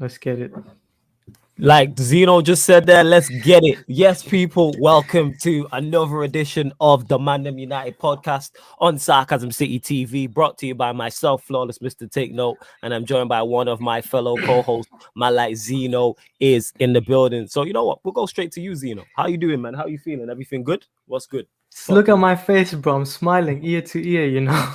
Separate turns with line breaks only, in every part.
Let's get it.
Like Zeno just said there, let's get it. Yes, people, welcome to another edition of the ManDem United podcast on Sarcasm City TV, brought to you by myself, Flawless Mr. Take Note, and I'm joined by one of my fellow co-hosts, my like Zeno is in the building. So you know what? We'll go straight to you, Zeno. How you doing, man? How you feeling? Everything good? What's good?
Just
Talk
look
to
at
me.
my face, bro. I'm smiling ear to ear, you know.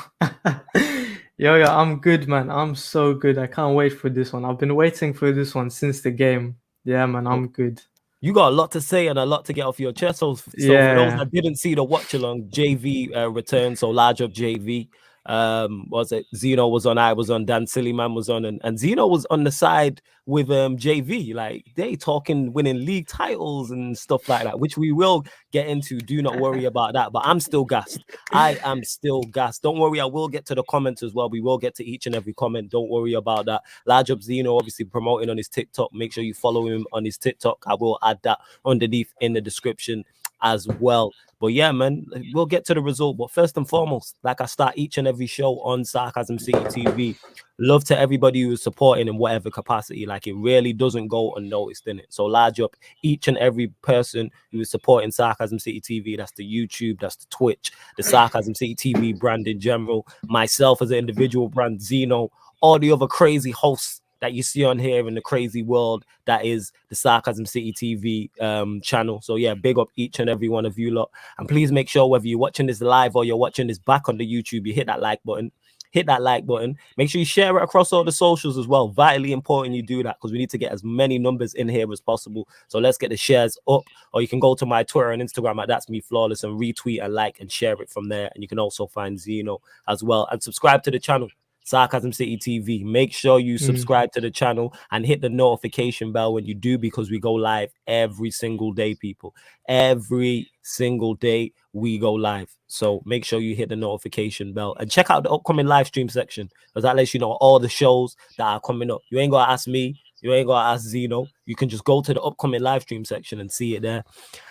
Yo, I'm good, man. I'm so good. I can't wait for this one. I've been waiting for this one since the game. Yeah, man, I'm good.
You got a lot to say and a lot to get off your chest. So for those
Yeah.
that didn't see the watch along, JV returned. So large up JV. Was it Zeno was on, I was on, Dan Sillyman was on, and Zeno was on the side with JV. Like they talking winning league titles and stuff like that, which we will get into. Do not worry about that. But I'm still gassed. I am still gassed. Don't worry, I will get to the comments as well. We will get to each and every comment. Don't worry about that. Large up Zeno, obviously promoting on his TikTok. Make sure you follow him on his TikTok. I will add that underneath in the description as well. But yeah, man, we'll get to the result. But first and foremost, like I start each and every show on Sarcasm City TV, love to everybody who's supporting in whatever capacity. Like it really doesn't go unnoticed in it. So large up each and every person who is supporting Sarcasm City TV. That's the YouTube, that's the Twitch, the Sarcasm City TV brand in general. Myself as an individual brand, Zeno, all the other crazy hosts that you see on here in the crazy world that is the Sarcasm City TV channel. So yeah, big up each and every one of you lot. And please make sure whether you're watching this live or you're watching this back on the YouTube, you hit that like button. Hit that like button. Make sure you share it across all the socials as well. Vitally important you do that because we need to get as many numbers in here as possible. So let's get the shares up. Or you can go to my Twitter and Instagram at That's Me Flawless and retweet and like and share it from there. And you can also find Zeno as well. And subscribe to the channel. Sarcasm City TV. Make sure you subscribe to the channel and hit the notification bell when you do, because we go live every single day, people. Every single day we go live. So make sure you hit the notification bell and check out the upcoming live stream section, because that lets you know all the shows that are coming up. You ain't got to ask me. You ain't got to ask Zeno. You can just go to the upcoming live stream section and see it there.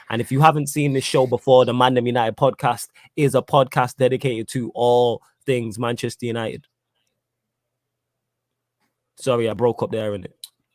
And if you haven't seen this show before, the ManDem United podcast is a podcast dedicated to all things Manchester United. Sorry, I broke up there, innit?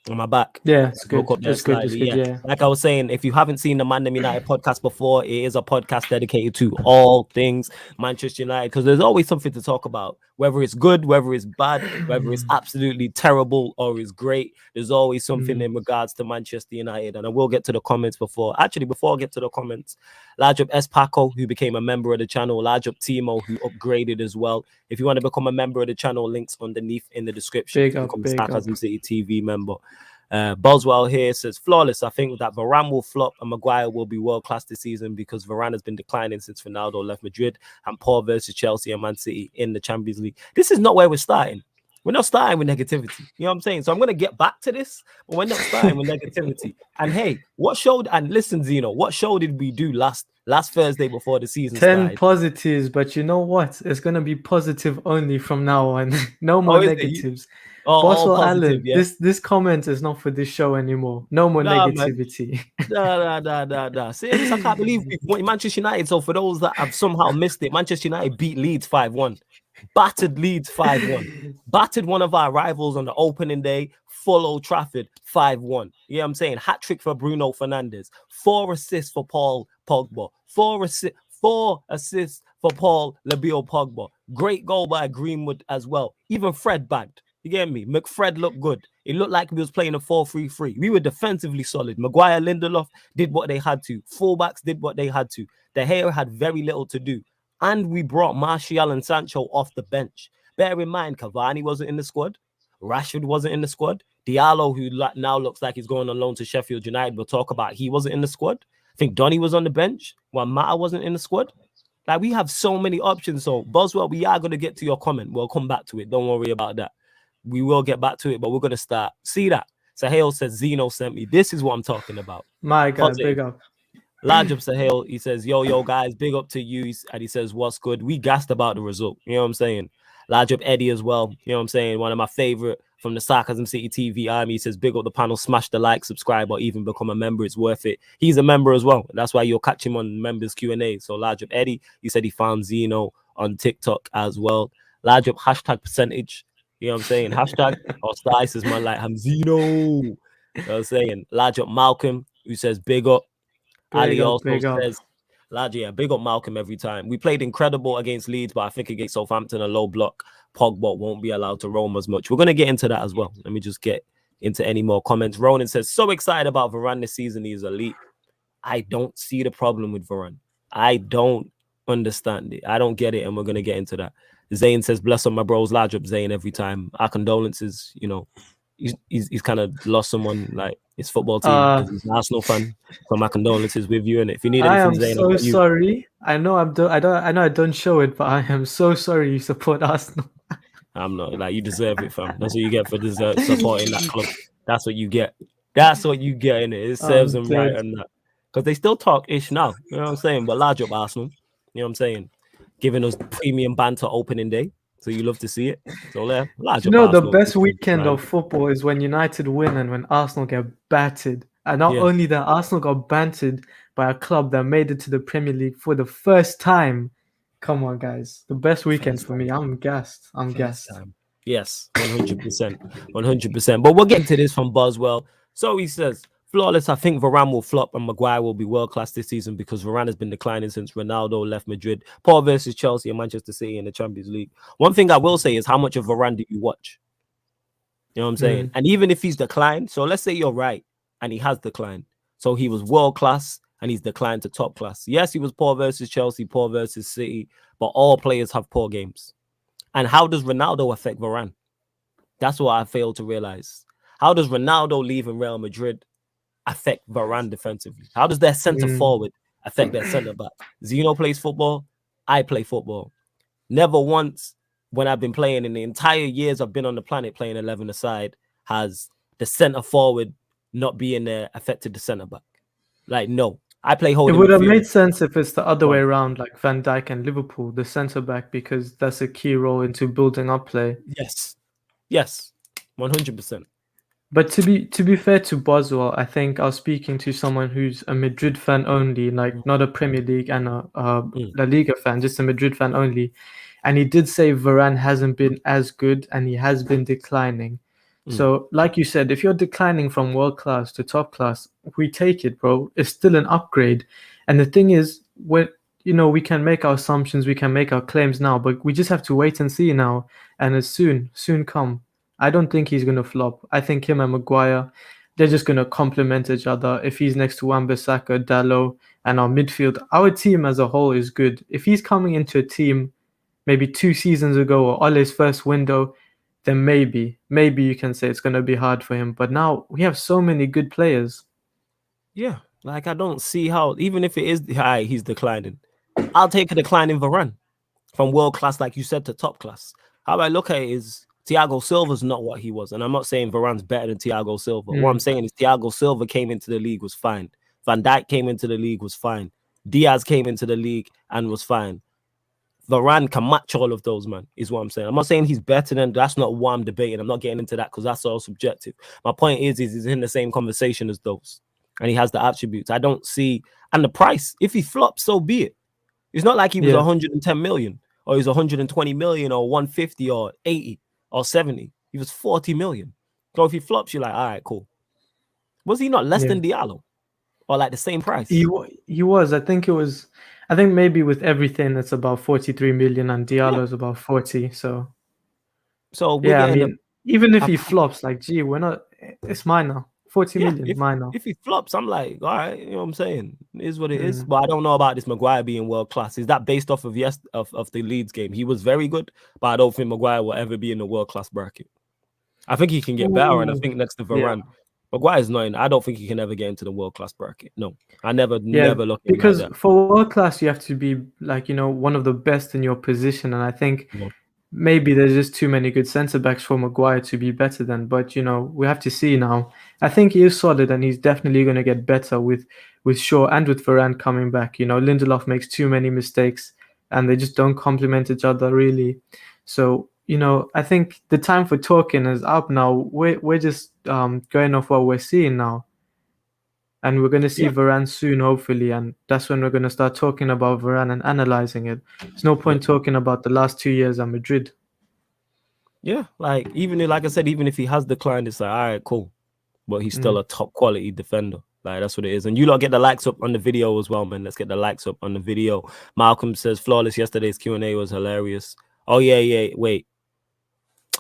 On my back.
Yeah, it's good.
Broke up there
It's good.
slightly.
It's good. Yeah.
Like I was saying, if you haven't seen the ManDem United podcast before, it is a podcast dedicated to all things Manchester United, because there's always something to talk about, whether it's good, whether it's bad, whether it's absolutely terrible or it's great. There's always something in regards to Manchester United. And I will get to the comments before I get to the comments. Large up S Paco, who became a member of the channel. Large up Timo, who upgraded as well. If you want to become a member of the channel, links underneath in the description.
Big up,
Become a
big up.
Sarcasm City TV member. Boswell here says, Flawless, I think that Varane will flop and Maguire will be world-class this season because Varane has been declining since Ronaldo left Madrid, and Paul versus Chelsea and Man City in the Champions League. This is not where we're starting. We're not starting with negativity. You know what I'm saying? So I'm going to get back to this, but we're not starting with negativity. And hey, listen, Zeno, what show did we do last Thursday before the season
10
started?
positives, but you know what? It's going to be positive only from now on. No more negatives. Boswell Allen,
yeah?
this comment is not for this show anymore. No more negativity.
Nah. See, at least I can't believe we won Manchester United. So for those that have somehow missed it, Manchester United beat Leeds 5-1. Battered Leeds 5-1. Battered one of our rivals on the opening day, full Old Trafford 5-1. You know what I'm saying? Hat trick for Bruno Fernandes. 4 assists for Paul Pogba. 4 assists for Paul Labio Pogba. Great goal by Greenwood as well. Even Fred bagged. You get me? McFred looked good. It looked like we was playing a 4-3-3. We were defensively solid. Maguire, Lindelof did what they had to. Fullbacks did what they had to. De Gea had very little to do. And we brought Martial and Sancho off the bench. Bear in mind, Cavani wasn't in the squad. Rashford wasn't in the squad. Diallo, who now looks like he's going on loan to Sheffield United, we'll talk about, he wasn't in the squad. I think Donny was on the bench while Mata wasn't in the squad. Like, we have so many options. So, Boswell, we are going to get to your comment. We'll come back to it. Don't worry about that. We will get back to it, but we're going to start. See that? Sahel says, Zeno sent me. This is what I'm talking about.
My God, big up.
Large up Sahel, he says, yo, guys, big up to you. And he says, what's good? We gassed about the result. You know what I'm saying? Large up Eddie as well. You know what I'm saying? One of my favorite from the Sarcasm City TV army. He says, big up the panel, smash the like, subscribe, or even become a member. It's worth it. He's a member as well. That's why you'll catch him on members Q&A. So large up Eddie, he said he found Zeno on TikTok as well. Large up hashtag percentage. You know what I'm saying? Hashtag Ostices, man, like Hamzino. You know what I'm saying? Large up Malcolm, who says big up. Ali also
Big up.
says, big up Malcolm every time. We played incredible against Leeds, but I think against Southampton, a low block, Pogba won't be allowed to roam as much. We're going to get into that as well. Let me just get into any more comments. Ronan says, so excited about Varane this season. He's elite. I don't see the problem with Varane. I don't understand it. I don't get it, and we're going to get into that. Zayn says, bless up my bros, large up Zayn every time. Our condolences, you know, he's kind of lost someone like his football team because he's an Arsenal fan. So my condolences with you. And if you need anything, Zayn,
I am so sorry. I know I don't show it, but I am so sorry you support Arsenal.
I'm not like you deserve it, fam. That's what you get for supporting that club. That's what you get. That's what you get in it. It serves them right and that. Because they still talk ish now. You know what I'm saying? But large up Arsenal. You know what I'm saying? Giving us premium banter opening day. So you love to see it. So large up
Arsenal.
The
best weekend of football is when United win and when Arsenal get battered. And not only that, Arsenal got battered by a club that made it to the Premier League for the first time. Come on, guys. The best weekend for me. I'm gassed. I'm gassed.
Yes, 100%. 100%. But we'll get into this from Boswell. So he says, flawless, I think Varane will flop and Maguire will be world-class this season because Varane has been declining since Ronaldo left Madrid. Paul versus Chelsea and Manchester City in the Champions League. One thing I will say is how much of Varane do you watch? You know what I'm saying? And even if he's declined, so let's say you're right and he has declined. So he was world-class and he's declined to top class. Yes, he was poor versus Chelsea, poor versus City, but all players have poor games. And how does Ronaldo affect Varane? That's what I fail to realize. How does Ronaldo leaving Real Madrid affect Varane defensively? How does their center forward affect their center back? Zeno plays football. I play football. Never once when I've been playing in the entire years I've been on the planet playing 11 aside has the center forward not being there affected the center back. Like, no. I play holding.
It would have made sense if it's the other way around, like Van Dijk and Liverpool, the centre back, because that's a key role into building up play.
Yes, 100%.
But to be fair to Boswell, I think I was speaking to someone who's a Madrid fan only, like not a Premier League and a La Liga fan, just a Madrid fan only, and he did say Varane hasn't been as good and he has been declining. So, like you said, if you're declining from world class to top class, we take it, bro. It's still an upgrade. And the thing is, we can make our assumptions, we can make our claims now, but we just have to wait and see now. And it's soon come. I don't think he's going to flop. I think him and Maguire, they're just going to complement each other. If he's next to Wan-Bissaka, Diallo, and our midfield, our team as a whole is good. If he's coming into a team maybe 2 seasons ago or Ollie's first window, then maybe you can say it's going to be hard for him. But now we have so many good players.
Yeah, like I don't see how, even if it is high, he's declining. I'll take a declining Varane from world class, like you said, to top class. How I look at it is Thiago Silva's not what he was. And I'm not saying Varane's better than Thiago Silva. What I'm saying is Thiago Silva came into the league, was fine. Van Dijk came into the league, was fine. Diaz came into the league and was fine. Varane can match all of those, man, is what I'm saying. I'm not saying he's better than, that's not what I'm debating. I'm not getting into that because that's all subjective. My point is he's in the same conversation as those. And he has the attributes. I don't see, and the price, if he flops, so be it. It's not like he was 110 million or he's 120 million or 150 or 80 or 70. He was 40 million. So if he flops, you're like, all right, cool. Was he not less than Diallo or like the same price?
He was. I think maybe with everything it's about 43 million and Diallo is about 40. So
we're getting
even if he flops, like, gee, we're not. It's minor. 40 million, minor.
If he flops, I'm like, all right, you know what I'm saying? It is what it is. But I don't know about this Maguire being world class. Is that based off of the Leeds game? He was very good, but I don't think Maguire will ever be in the world class bracket. I think he can get better, and I think next to Varane, Maguire's not in. I don't think he can ever get into the world class bracket. No, I never look at
because
like that.
For world class, you have to be like one of the best in your position, and I think maybe there's just too many good centre backs for Maguire to be better than. But we have to see now. I think he is solid, and he's definitely going to get better with Shaw and with Varane coming back. Lindelof makes too many mistakes, and they just don't complement each other really. So I think the time for talking is up now. We're just going off what we're seeing now. And we're going to see Varane soon, hopefully. And that's when we're going to start talking about Varane and analysing it. There's no point talking about the last 2 years at Madrid.
Yeah, like like I said, even if he has declined, it's like, all right, cool. But he's still a top quality defender. Like, that's what it is. And you lot get the likes up on the video as well, man. Let's get the likes up on the video. Malcolm says, flawless. Yesterday's Q&A was hilarious. Oh, yeah. Wait.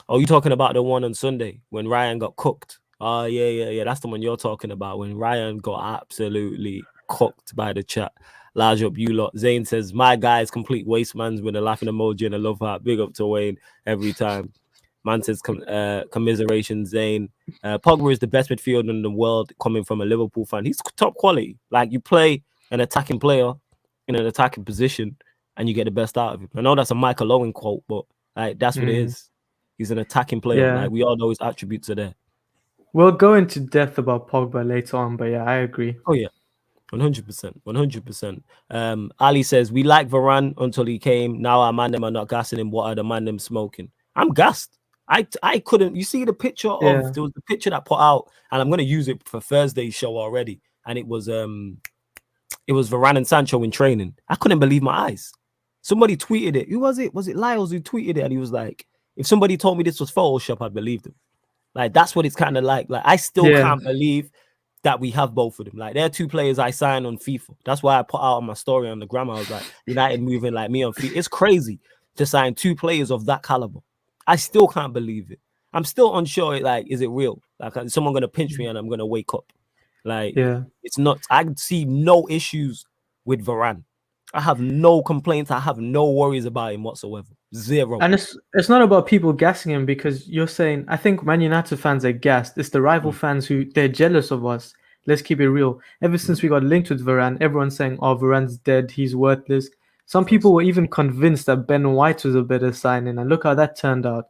Oh, you talking about the one on Sunday when Ryan got cooked? Oh, yeah. That's the one you're talking about, when Ryan got absolutely cooked by the chat. Large up, you lot. Zane says, my guy's complete waste man's with a laughing emoji and a love heart. Big up to Wayne every time. Man says, commiseration, Zane. Pogba is the best midfielder in the world, coming from a Liverpool fan. He's top quality. Like, you play an attacking player in an attacking position and you get the best out of him. I know that's a Michael Owen quote, but like, that's what it is. He's an attacking player.
Yeah.
Like, we all know his attributes are there.
We'll go into depth about Pogba later on, but yeah, I agree.
Oh, yeah. 100%. Ali says, we like Varane until he came. Now our ManDem are not gassing him. What are the ManDem smoking? I'm gassed. I couldn't. You see the picture of, there was the picture that put out, and I'm going to use it for Thursday's show already. And it was Varane and Sancho in training. I couldn't believe my eyes. Somebody tweeted it. Who was it? Was it Lyles who tweeted it? And he was like, if somebody told me this was Photoshop, I'd believe them. Like, that's what it's kind of like. Like, I still can't believe that we have both of them. Like, they're two players I signed on FIFA. That's why I put out on my story on the gram. I was like, United moving like me on FIFA. It's crazy to sign two players of that caliber. I still can't believe it. I'm still unsure. Like, is it real? Like, is someone gonna pinch me and I'm gonna wake up? Like, it's not. I see no issues with Varane. I have no complaints. I have no worries about him whatsoever. Zero.
And it's not about people gassing him, because you're saying, I think Man United fans are gassed. It's the rival fans who, they're jealous of us. Let's keep it real. Ever since we got linked with Varane, everyone's saying, oh, Varane's dead, he's worthless. Some people were even convinced that Ben White was a better signing, and look how that turned out.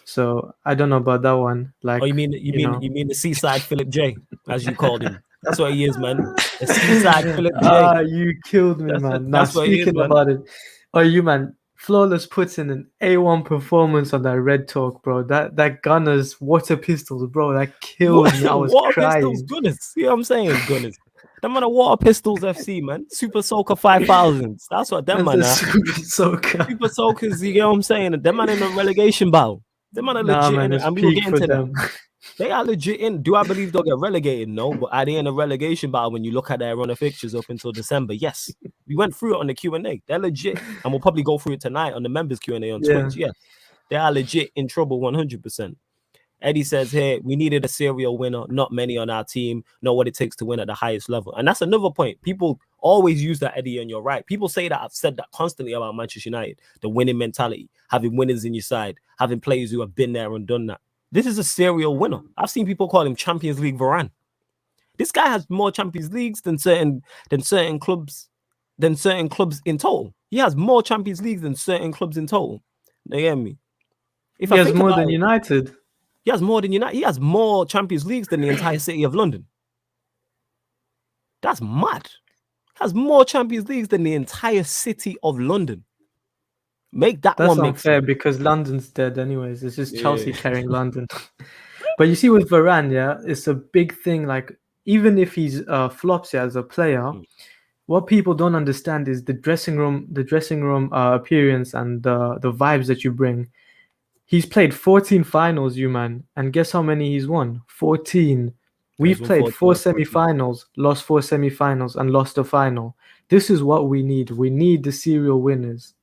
So I don't know about that one. Like,
oh, you mean the seaside Philip J, as you called him? That's what he is, man. The seaside Philip J.
You killed me, man. Now,
that's what he is, man.
About it, man. Flawless puts in an A1 performance on that Red Talk, bro. That Gunners water pistols, bro. That killed me. I was crying.
Pistols, goodness. See what I'm saying? Goodness. Them man are Water Pistols FC, man. Super Soaker 5000s. That's what them man are.
Super
Soakers, you get what I'm saying? Them man in a relegation battle. Them man are legit, man, and we will get into them. They are legit in. Do I believe they'll get relegated? No, but are they in a relegation battle when you look at their run of fixtures up until December? Yes. We went through it on the Q&A. They're legit. And we'll probably go through it tonight on the members Q&A on Twitch. Yeah. They are legit in trouble 100%. Eddie says here, we needed a serial winner. Not many on our team know what it takes to win at the highest level. And that's another point. People always use that, Eddie, and you're right. People say that. I've said that constantly about Manchester United. The winning mentality, having winners in your side, having players who have been there and done that. This is a serial winner. I've seen people call him Champions League Varane. This guy has more Champions Leagues than certain clubs in total. He has more Champions Leagues than certain clubs in total. You get me?
He has more than United.
He has more than United. He has more Champions Leagues than the entire city of London. That's mad. He has more Champions Leagues than the entire city of London. Make that
That's
one make
unfair
sense.
Because London's dead anyways. It's just Chelsea carrying London. But you see with Varane, it's a big thing. Like, even if he's flops as a player, what people don't understand is the dressing room appearance and the vibes that you bring. He's played 14 finals, man. And guess how many he's won? 14. We've played 4 semi-finals, lost 4 semi-finals, and lost a final. This is what we need. We need the serial winners.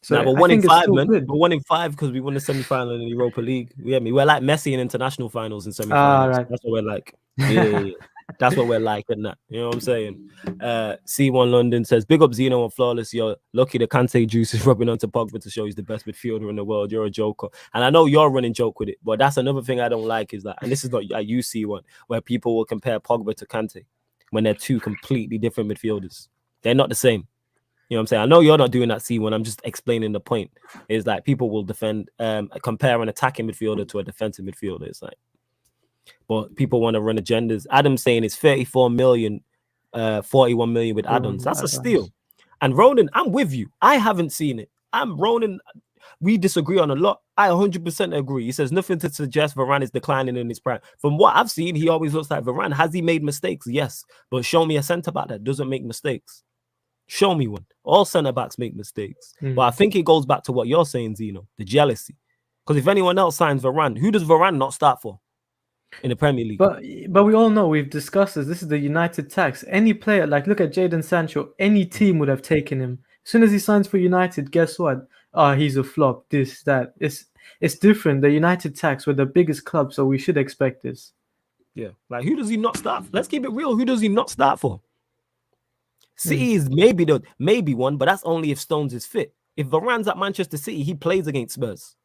So
but 1 in 5, man. But 1 in 5 because we won the semi-final in the Europa League. You get me? We're like Messi in international finals and semi-finals.
Right.
That's what we're like. Yeah. That's what we're like, and that. You know what I'm saying? C1 London says, big up Zeno and Flawless. You're lucky the Kante juice is rubbing onto Pogba to show he's the best midfielder in the world. You're a joker. And I know you're running joke with it, but that's another thing I don't like is that, and this is not a UC one, where people will compare Pogba to Kante when they're two completely different midfielders. They're not the same. You know what I'm saying? I know you're not doing that, C1. I'm just explaining the point. Is like people will compare an attacking midfielder to a defensive midfielder. It's like, but people want to run agendas. Adam's saying it's 34 million, 41 million with add-ons. That's a steal. And Ronan, I'm with you. I haven't seen it. Ronan, we disagree on a lot. I 100% agree. He says nothing to suggest Varane is declining in his prime. From what I've seen, he always looks like Varane. Has he made mistakes? Yes. But show me a centre-back that doesn't make mistakes. Show me one. All centre-backs make mistakes. But I think it goes back to what you're saying, Zeno, the jealousy. Because if anyone else signs Varane, who does Varane not start for in the Premier League?
But we all know, we've discussed this. This is the United tax. Any player, like look at Jadon Sancho, any team would have taken him. As soon as he signs for United, guess what? He's a flop. This, that. It's different. The United tax, we're the biggest club, so we should expect this.
Yeah, like who does he not start? Let's keep it real. Who does he not start for? City is maybe one, but that's only if Stones is fit. If Varane's at Manchester City, he plays against Spurs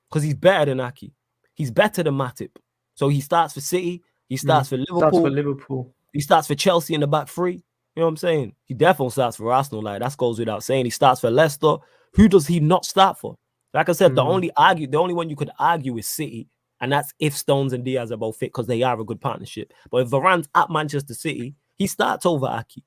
because he's better than Aki. He's better than Matip. So he starts for City. He starts for Liverpool.
Starts for Liverpool.
He starts for Chelsea in the back three. You know what I'm saying? He definitely starts for Arsenal. Like that goes without saying. He starts for Leicester. Who does he not start for? Like I said, the only one you could argue is City, and that's if Stones and Diaz are both fit because they are a good partnership. But if Varane's at Manchester City, he starts over Aki.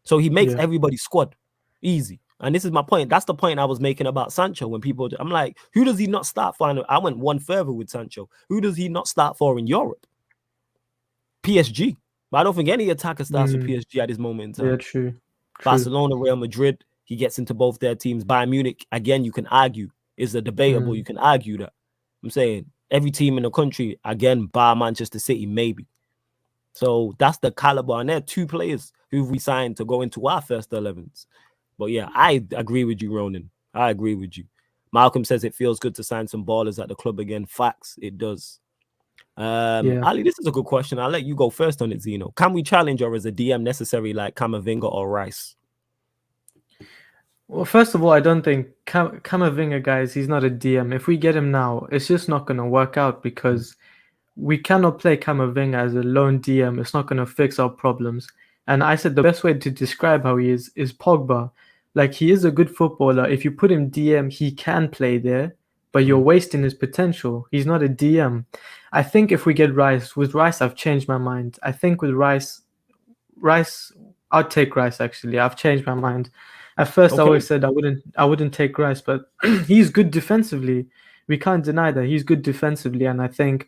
So he makes everybody's squad easy. And this is my point. That's the point I was making about Sancho. When people, I'm like, who does he not start for? I went one further with Sancho. Who does he not start for in Europe? PSG. But I don't think any attacker starts for PSG at this moment in time.
Yeah, true.
Barcelona, Real Madrid, he gets into both their teams. Bayern Munich, again, you can argue. Is a debatable. You can argue that. I'm saying every team in the country, again, bar Manchester City, maybe. So that's the caliber. And there are two players who we signed to go into our first 11s. But yeah, I agree with you, Ronan. I agree with you. Malcolm says it feels good to sign some ballers at the club again. Facts, it does. Ali, this is a good question. I'll let you go first on it, Zeno. Can we challenge, or is a DM necessary like Camavinga or Rice?
Well, first of all, I don't think Camavinga, guys, he's not a DM. If we get him now, it's just not going to work out because we cannot play Camavinga as a lone DM. It's not going to fix our problems. And I said the best way to describe how he is Pogba. Like, he is a good footballer. If you put him DM, he can play there, but you're wasting his potential. He's not a DM. I think if we get Rice, with Rice, I've changed my mind. I think with Rice, I'll take Rice, actually. I've changed my mind. At first, I always said I wouldn't take Rice, but he's good defensively. We can't deny that. He's good defensively, and I think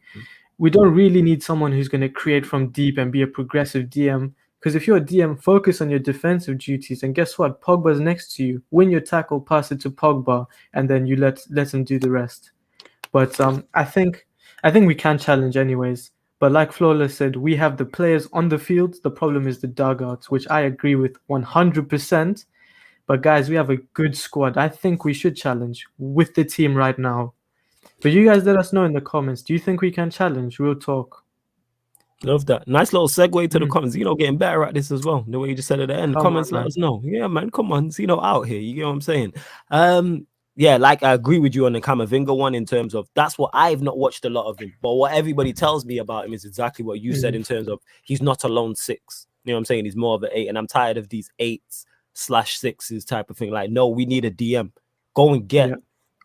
we don't really need someone who's going to create from deep and be a progressive DM. Because if you're a DM, focus on your defensive duties. And guess what? Pogba's next to you. Win your tackle, pass it to Pogba, and then you let him do the rest. But I think we can challenge anyways. But like Flawless said, we have the players on the field. The problem is the dugouts, which I agree with 100%. But guys, we have a good squad. I think we should challenge with the team right now. But you guys let us know in the comments. Do you think we can challenge? Real talk.
Love that. Nice little segue to the comments. Zeno getting better at this as well. The way you just said at the end. Comments, let us know. Yeah, man. Come on. Zeno out here. You get what I'm saying? Yeah, like I agree with you on the Camavinga one in terms of that's what I've not watched a lot of him. But what everybody tells me about him is exactly what you said in terms of he's not a lone 6. You know what I'm saying? He's more of an 8. And I'm tired of these 8/6s type of thing. Like, no, we need a DM. Go and get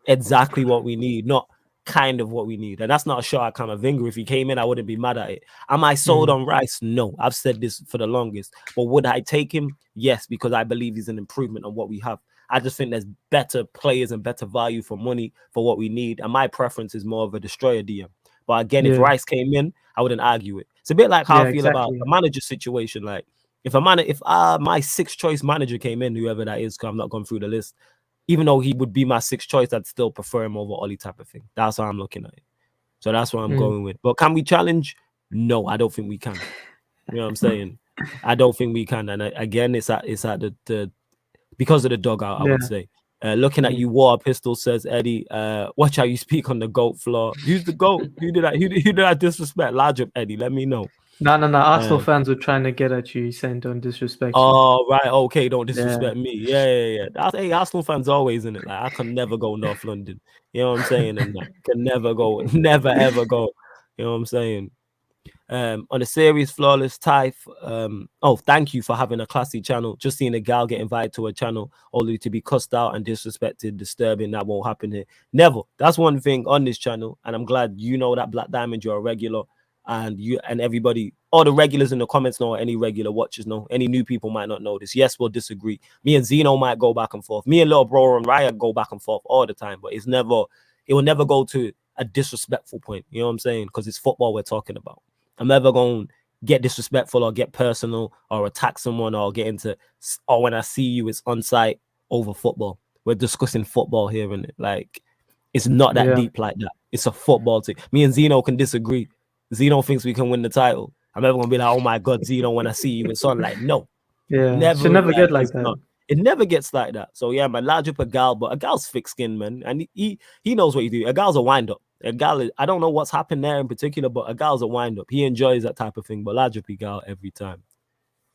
exactly what we need, not kind of what we need. And that's not a shot at Camavinga. If he came in, I wouldn't be mad at it. Am I sold on Rice? No. I've said this for the longest. But would I take him? Yes, because I believe he's an improvement on what we have. I just think there's better players and better value for money for what we need. And my preference is more of a destroyer DM. But again, if Rice came in, I wouldn't argue it. It's a bit like how I feel about a manager situation. Like if my 6th choice manager came in, whoever that is, because I'm not going through the list, even though he would be my 6th choice, I'd still prefer him over Ollie type of thing. That's how I'm looking at it. So that's what I'm going with. But can we challenge? No, I don't think we can. You know what I'm saying? I don't think we can. And again, it's at the because of the dugout, I would say. Looking at you, Water Pistol says, Eddie, watch how you speak on the GOAT floor. Who's the GOAT? Who did I disrespect? Large up, Eddie. Let me know.
No. Arsenal fans were trying to get at you. He's saying don't disrespect you.
Oh, right. Okay, don't disrespect me. Yeah. Hey, Arsenal fans always in it. Like, I can never go North London. You know what I'm saying? And that can never go, never ever go. You know what I'm saying? On a serious, Flawless Ty. Thank you for having a classy channel. Just seeing a gal get invited to a channel only to be cussed out and disrespected, disturbing. That won't happen here. Never. That's one thing on this channel, and I'm glad you know that, Black Diamond. You're a regular. And you and everybody, all the regulars in the comments know, any regular watchers know, any new people might not know this. Yes, we'll disagree. Me and Zeno might go back and forth. Me and Little Bro and Raya go back and forth all the time, but it will never go to a disrespectful point. You know what I'm saying? Because it's football we're talking about. I'm never going to get disrespectful or get personal or attack someone or get into, or when I see you, it's on site over football. We're discussing football here, and like, It's not that deep like that. It's a football team. Me and Zeno can disagree. Zeno thinks we can win the title. I'm never gonna be like, oh my God, Zeno, when I see you and so on. Like, no.
Yeah. Should
Never,
never
like,
get like
it's
that.
not. It never gets like that. So yeah, man, large up a gal, but a gal's thick skin, man. And he knows what he do. A gal's a wind up. A gal, I don't know what's happened there in particular, but a gal's a wind up. He enjoys that type of thing, but large up a gal every time.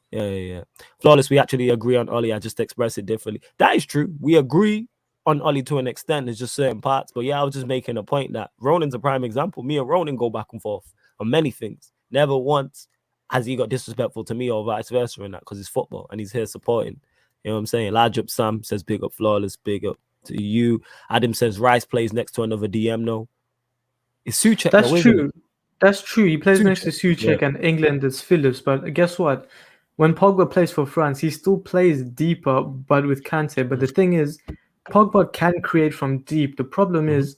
Yeah. Flawless, we actually agree on Ollie. I just express it differently. That is true. We agree on Ollie to an extent. It's just certain parts. But yeah, I was just making a point that Ronan's a prime example. Me and Ronan go back and forth on many things. Never once has he got disrespectful to me or vice versa in that, because it's football and he's here supporting. You know what I'm saying? Large up Sam says big up Flawless, big up to you. Adam says Rice plays next to another DM. No, it's Suchek.
That's
though, isn't it?
true. That's true. He plays next to
Suchek,
Suchek, and England is Phillips. But guess what? When Pogba plays for France, he still plays deeper, but with Kante. But the thing is, Pogba can create from deep. The problem is,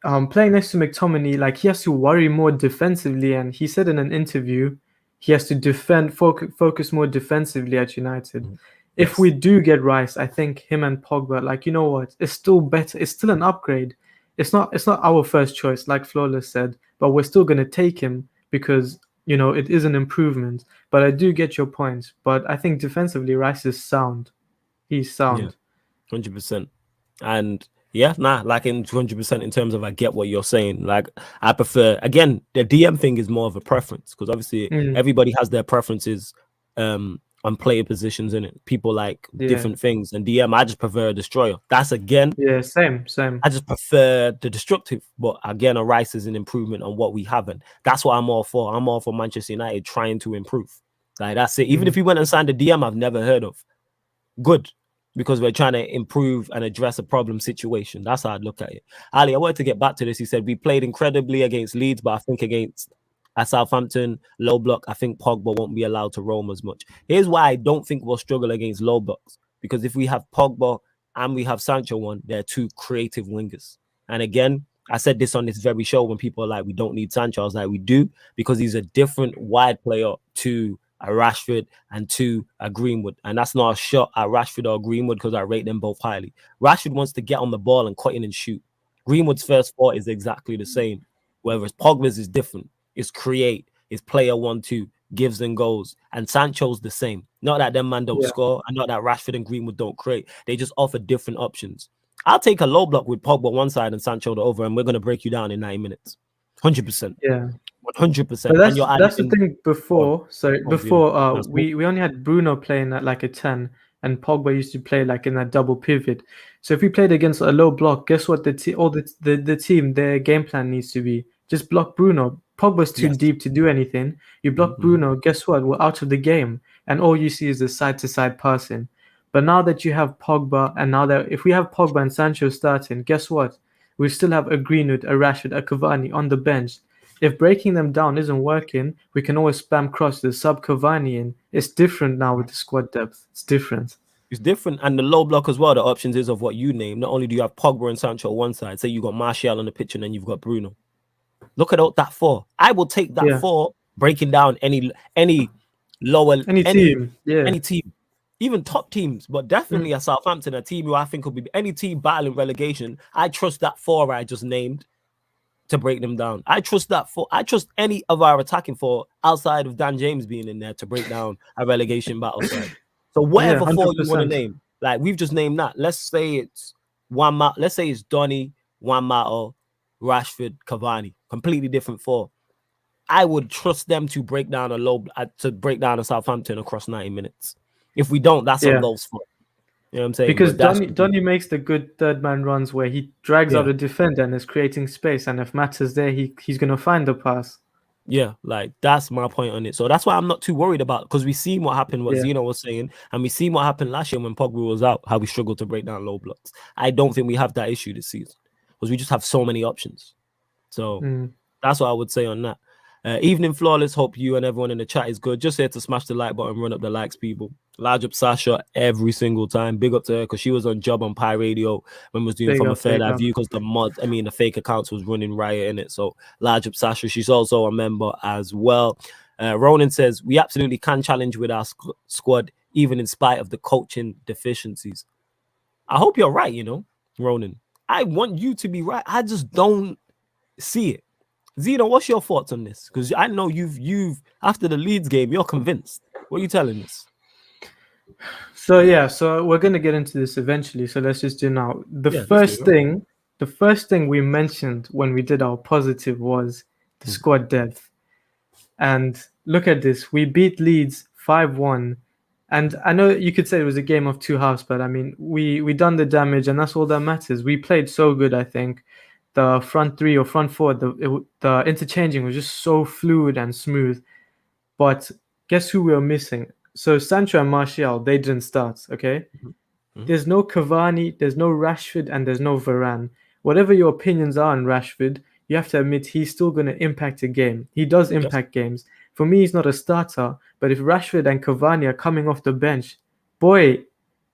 playing next to McTominay, like he has to worry more defensively. And he said in an interview, he has to focus more defensively at United. If we do get Rice, I think him and Pogba, like, you know what, it's still better. It's still an upgrade. It's not our first choice, like Flawless said, but we're still gonna take him because, you know, it is an improvement. But I do get your point. But I think defensively, Rice is sound. He's sound.
100%. And yeah, like in 100% in terms of I get what you're saying. Like I prefer, again, the DM thing is more of a preference, because obviously everybody has their preferences on player positions in it. People like different things, and DM, I just prefer a destroyer. That's again,
same.
I just prefer the destructive, but again, a Rice is an improvement on what we haven't. That's what I'm all for. I'm all for Manchester United trying to improve. Like that's it. Even if we went and signed a DM I've never heard of, good, because we're trying to improve and address a problem situation. That's how I'd look at it. Ali, I wanted to get back to this. He said we played incredibly against Leeds, but I think against Southampton, low block, I think Pogba won't be allowed to roam as much. Here's why I don't think we'll struggle against low blocks, because if we have Pogba and we have Sancho on, they're two creative wingers. And again, I said this on this very show when people are like, we don't need Sancho. I was like, we do, because he's a different wide player to a Rashford and to a Greenwood. And that's not a shot at Rashford or Greenwood, because I rate them both highly. Rashford wants to get on the ball and cut in and shoot. Greenwood's first thought is exactly the same, whereas Pogba's is different. It's create, it's player 1-2, gives and goes. And Sancho's the same. Not that them man don't score, and not that Rashford and Greenwood don't create. They just offer different options. I'll take a low block with Pogba one side and Sancho the other, and we're going to break you down in 90 minutes. 100%.
Yeah.
100%.
But that's the thing before. So before, we only had Bruno playing at like a 10, and Pogba used to play like in that double pivot. So if we played against a low block, guess what? The team, their game plan needs to be just block Bruno. Pogba's too deep to do anything. You block Bruno, guess what? We're out of the game, and all you see is the side-to-side passing. But now that you have Pogba, and now that if we have Pogba and Sancho starting, guess what? We still have a Greenwood, a Rashford, a Cavani on the bench. If breaking them down isn't working, we can always spam crosses, sub Cavani in. It's different now with the squad depth. It's different.
It's different. And the low block as well, the options is of what you name. Not only do you have Pogba and Sancho on one side, say you got Martial on the pitch and then you've got Bruno. Look at that four. I will take that four, breaking down any lower
any team.
Any team. Even top teams, but definitely a Southampton, a team who I think will be any team battling relegation. I trust that four I just named to break them down. I trust that four. I trust any of our attacking four outside of Dan James being in there to break down a relegation battle side. So whatever four you want to name, like we've just named that. Let's say it's let's say it's Donny, Juan Mata, Rashford, Cavani. Completely different four. I would trust them to break down a Southampton across 90 minutes. If we don't, that's on those four. You know what I'm saying?
Because Donny makes the good third man runs where he drags out a defender and is creating space. And if Matt is there, he's going to find the pass.
Yeah, like that's my point on it. So that's why I'm not too worried about, because we've seen what happened, what Zeno was saying, and we've seen what happened last year when Pogba was out, how we struggled to break down low blocks. I don't think we have that issue this season because we just have so many options. So that's what I would say on that. Evening Flawless, hope you and everyone in the chat is good. Just here to smash the like button, run up the likes, people. Large up Sasha every single time. Big up to her because she was on job on Pi Radio when we was doing From a Third Eye View, because the fake accounts was running riot in it. So large up Sasha. She's also a member as well. Ronan says, we absolutely can challenge with our squad, even in spite of the coaching deficiencies. I hope you're right, Ronan. I want you to be right. I just don't see it. Zeno, what's your thoughts on this? Because I know you've after the Leeds game, you're convinced. What are you telling us?
So yeah, so we're gonna get into this eventually. So let's just do now.
Yeah, let's do it.
The first thing we mentioned when we did our positive was the squad depth. And look at this. We beat Leeds 5-1. And I know you could say it was a game of two halves, but I mean, we done the damage, and that's all that matters. We played so good, I think. The front three or front four, the interchanging was just so fluid and smooth. But guess who we were missing? So Sancho and Martial, they didn't start, okay?
Mhm.
There's no Cavani, there's no Rashford, and there's no Varane. Whatever your opinions are on Rashford, you have to admit he's still going to impact a game. He does
Yes.
impact games. For me, he's not a starter, but if Rashford and Cavani are coming off the bench, boy,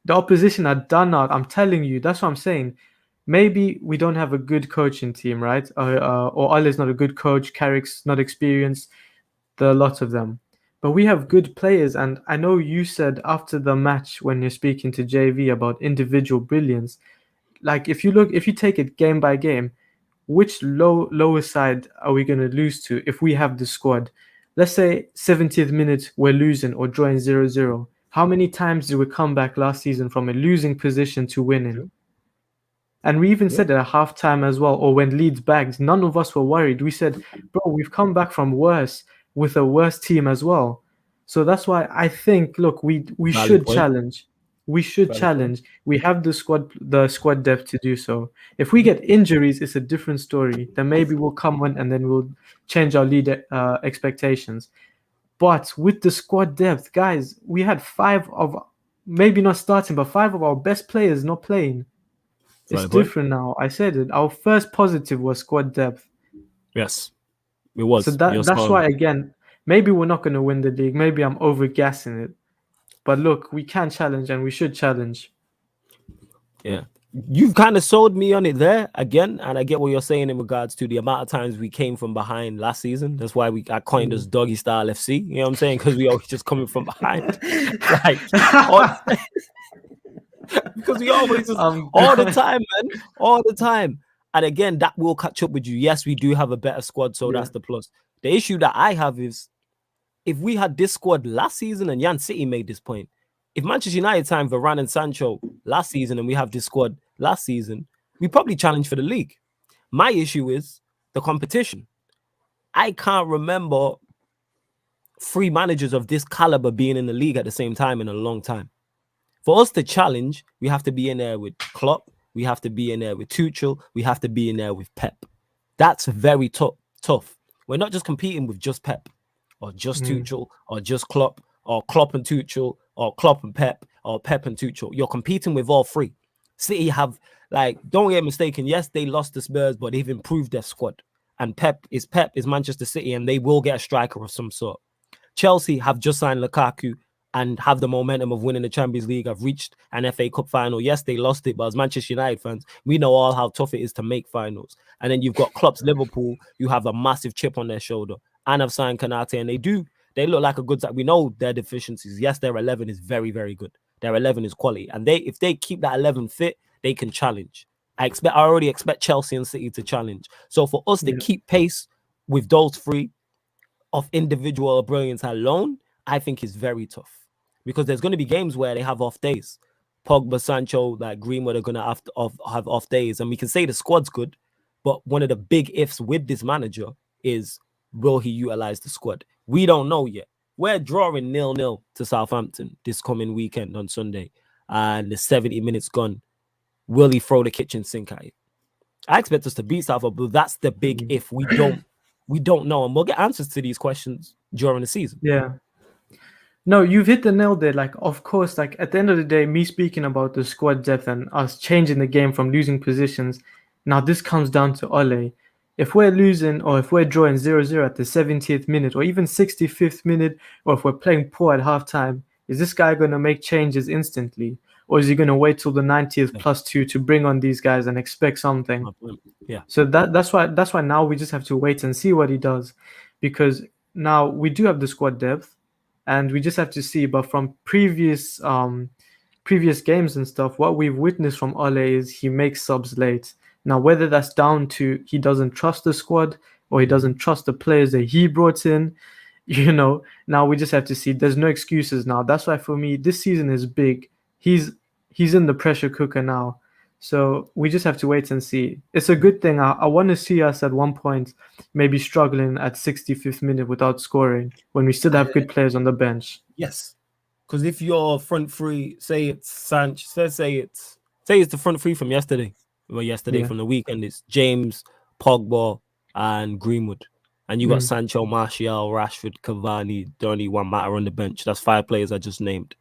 the opposition are done out. I'm telling you, that's what I'm saying. Maybe we don't have a good coaching team, right? Or Ollie's not a good coach, Carrick's not experienced, the lot of them. But we have good players, and I know you said after the match when you're speaking to JV about individual brilliance. Like if you take it game by game, which lower side are we going to lose to if we have the squad? Let's say 70th minute we're losing or drawing 0-0. How many times did we come back last season from a losing position to winning?
True.
And we even
Yeah.
said it at halftime as well, or when Leeds bagged, none of us were worried. We said, bro, we've come back from worse with a worse team as well. So that's why I think, look, we
Valid
should
point.
challenge. We should
Valid point.
challenge. We have the squad depth to do so. If we get injuries, it's a different story. Then maybe we'll come on and then we'll change our lead expectations. But with the squad depth, guys, we had maybe not starting, but five of our best players not playing. It's
Valid point.
different now. I said it. Our first positive was squad depth.
Yes, it
So
was. You're
that's
spot on.
why again, maybe we're not going to win the league. Maybe I'm over gassing it. But look, we can challenge and we should challenge.
Yeah. You've kind of sold me on it there again, and I get what you're saying in regards to the amount of times we came from behind last season. That's why I coined us doggy style FC. You know what I'm saying? Because we always just coming from behind, like because we always just all the time, man, all the time. And again, that will catch up with you. Yes, we do have a better squad, so that's the plus. The issue that I have is if we had this squad last season, and Jan City made this point, if Manchester United signed Varane and Sancho last season and we have this squad last season, we probably challenge for the league. My issue is the competition. I can't remember 3 managers of this caliber being in the league at the same time in a long time. For us to challenge, we have to be in there with Klopp, we have to be in there with Tuchel, we have to be in there with Pep. That's very tough. We're not just competing with just Pep or just Tuchel or just Klopp or Klopp and Tuchel or Klopp and Pep or Pep and Tuchel. You're competing with all 3. City have, like, don't get mistaken, yes, they lost the Spurs, but they've improved their squad. And Pep is Manchester City, and they will get a striker of some sort. Chelsea have just signed Lukaku and have the momentum of winning the Champions League. Have reached an FA Cup final. Yes, they lost it, but as Manchester United fans, we know all how tough it is to make finals. And then you've got Klopp's Liverpool, you have a massive chip on their shoulder, and have signed Kanate, and they look like a good side. We know their deficiencies. Yes, their 11 is very, very good. Their 11 is quality, and if they keep that 11 fit, they can challenge. I already expect Chelsea and City to challenge. So for us to keep pace with those 3 of individual brilliance alone, I think is very tough, because there's going to be games where they have off days. Pogba, Sancho, like Greenwood are going to have off days, and we can say the squad's good, but one of the big ifs with this manager is, will he utilize the squad? We don't know yet. We're drawing 0-0 to Southampton this coming weekend on Sunday, and the 70 minutes gone. Will he throw the kitchen sink at it? I expect us to beat Southampton, but that's the big if. We don't know, and we'll get answers to these questions during the season.
Yeah. No, you've hit the nail there. Like, of course, like at the end of the day, me speaking about the squad depth and us changing the game from losing positions. Now this comes down to Ole. If we're losing or if we're drawing 0-0 at the 70th minute or even 65th minute, or if we're playing poor at halftime, is this guy going to make changes instantly? Or is he going to wait till the 90th +2 to bring on these guys and expect something?
Yeah.
So that's why now we just have to wait and see what he does, because now we do have the squad depth, and we just have to see. But from previous previous games and stuff, what we've witnessed from Ole is he makes subs late. Now, whether that's down to he doesn't trust the squad or he doesn't trust the players that he brought in, now we just have to see. There's no excuses now. That's why for me, this season is big. He's in the pressure cooker now. So we just have to wait and see. It's a good thing. I want to see us at one point maybe struggling at 65th minute without scoring when we still have good players on the bench.
Yes. Because if your front three, say it's Sanchez, say it's the front three from yesterday. Well, from the weekend, it's James, Pogba, and Greenwood. And you got Sancho, Martial, Rashford, Cavani, Donny, Juan Mata on the bench. That's 5 players I just named.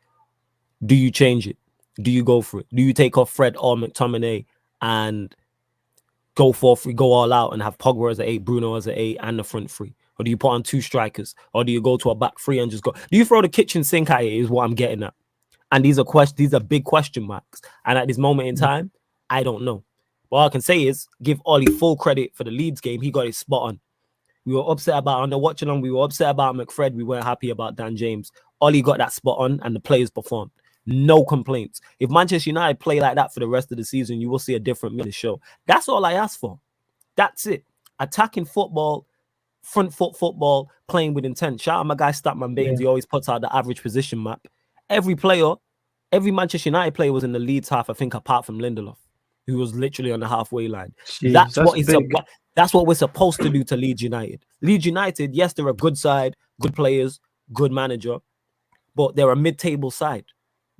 Do you change it? Do you go for it? Do you take off Fred or McTominay and go all out and have Pogba as an 8, Bruno as an 8, and the front 3? Or do you put on 2 strikers? Or do you go to a back 3 and just go? Do you throw the kitchen sink at it? Is what I'm getting at. And these are big question marks. And at this moment in time, I don't know. What I can say is give Ollie full credit for the Leeds game. He got it spot on. We were upset about on the watching on. We were upset about McFred. We weren't happy about Dan James. Ollie got that spot on, and the players performed. No complaints. If Manchester United play like that for the rest of the season, you will see a different minute show. That's all I ask for. That's it. Attacking football, front foot football, playing with intent. Shout out my guy Statman Baines. He always puts out the average position map. Every Manchester United player was in the Leeds half, I think, apart from Lindelof, who was literally on the halfway line. Jeez, that's what we're supposed to do to Leeds United. Leeds United, yes, they're a good side, good players, good manager, but they're a mid-table side.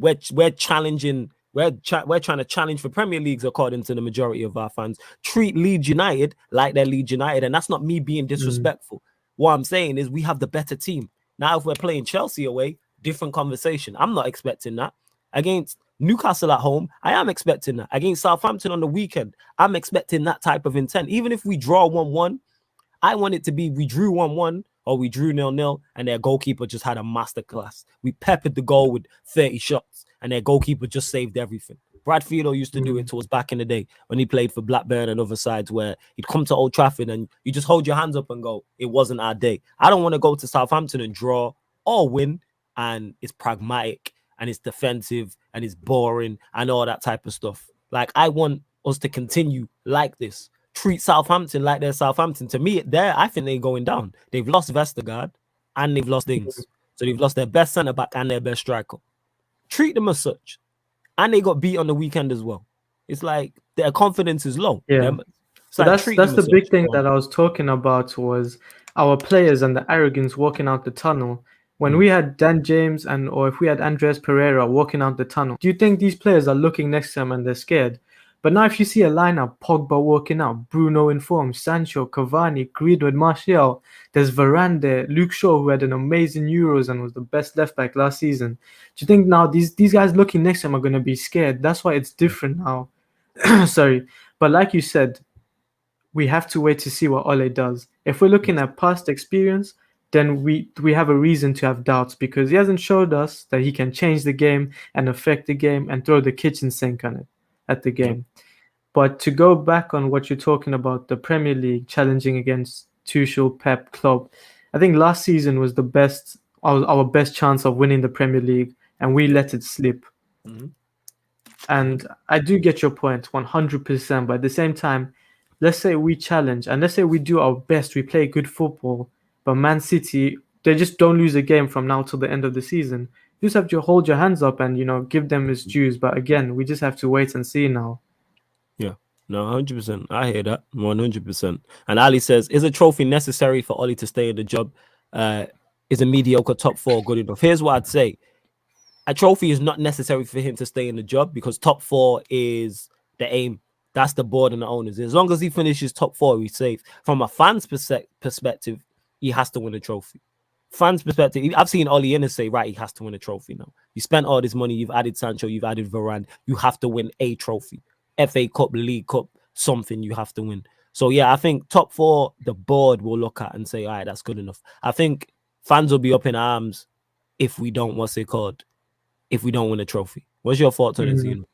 We're challenging. We're trying to challenge for Premier Leagues, according to the majority of our fans. Treat Leeds United like they're Leeds United, and that's not me being disrespectful. What I'm saying is we have the better team. Now, if we're playing Chelsea away, different conversation. I'm not expecting that. Against Newcastle at home, I am expecting that. Against Southampton on the weekend, I'm expecting that type of intent. Even if we draw 1-1, I want it to be we drew 1-1 or we drew 0-0 and their goalkeeper just had a masterclass. We peppered the goal with 30 shots and their goalkeeper just saved everything. Brad Fielder used to do it to us back in the day when he played for Blackburn and other sides, where he'd come to Old Trafford and you just hold your hands up and go, it wasn't our day. I don't want to go to Southampton and draw or win and it's pragmatic and it's defensive and it's boring and all that type of stuff. Like, I want us to continue like this. Treat Southampton like they're Southampton. To me, I think they're going down. They've lost Vestergaard and they've lost Ings. So they've lost their best centre-back and their best striker. Treat them as such. And they got beat on the weekend as well. It's like their confidence is low.
Yeah. So that's the big thing that I was talking about, was our players and the arrogance walking out the tunnel. When we had Dan James or if we had Andres Pereira walking out the tunnel, do you think these players are looking next to them and they're scared? But now if you see a lineup, Pogba walking out, Bruno in form, Sancho, Cavani, Greenwood, Martial, there's Varane there, Luke Shaw, who had an amazing Euros and was the best left back last season. Do you think now these guys looking next to him are going to be scared? That's why it's different now. Sorry. But like you said, we have to wait to see what Ole does. If we're looking at past experience, then we have a reason to have doubts, because he hasn't showed us that he can change the game and affect the game and throw the kitchen sink on it at the game. But to go back on what you're talking about, the Premier League challenging against Tuchel, Pep, Klopp, I think last season was our best chance of winning the Premier League, and we let it slip. And I do get your point 100%, but at the same time, let's say we challenge and let's say we do our best, we play good football, but Man City, they just don't lose a game from now till the end of the season. You just have to hold your hands up and, give them his dues. But again, we just have to wait and see now.
Yeah, no, 100%. I hear that, 100%. And Ali says, is a trophy necessary for Ollie to stay in the job? Is a mediocre top 4 good enough? Here's what I'd say. A trophy is not necessary for him to stay in the job, because top 4 is the aim. That's the board and the owners. As long as he finishes top 4, he's safe. From a fan's perspective, he has to win a trophy. Fans' perspective, I've seen Ollie Innes say, right, he has to win a trophy now. You spent all this money, you've added Sancho, you've added Varane, you have to win a trophy. FA Cup, League Cup, something you have to win. So yeah, I think top 4, the board will look at and say, all right, that's good enough. I think fans will be up in arms if we don't, if we don't win a trophy. What's your thoughts on it, Zeno?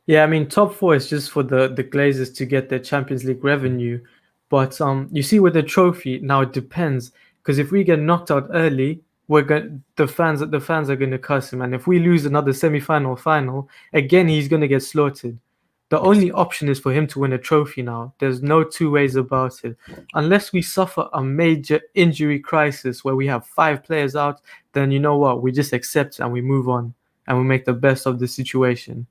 Yeah, I mean, top 4 is just for the Glazers to get their Champions League revenue. But you see, with the trophy, now it depends. Because if we get knocked out early, the fans are gonna cuss him, and if we lose another semi-final, final again, he's gonna get slaughtered. The only option is for him to win a trophy now. There's no two ways about it. Unless we suffer a major injury crisis where we have 5 players out, then you know what? We just accept and we move on and we make the best of the situation.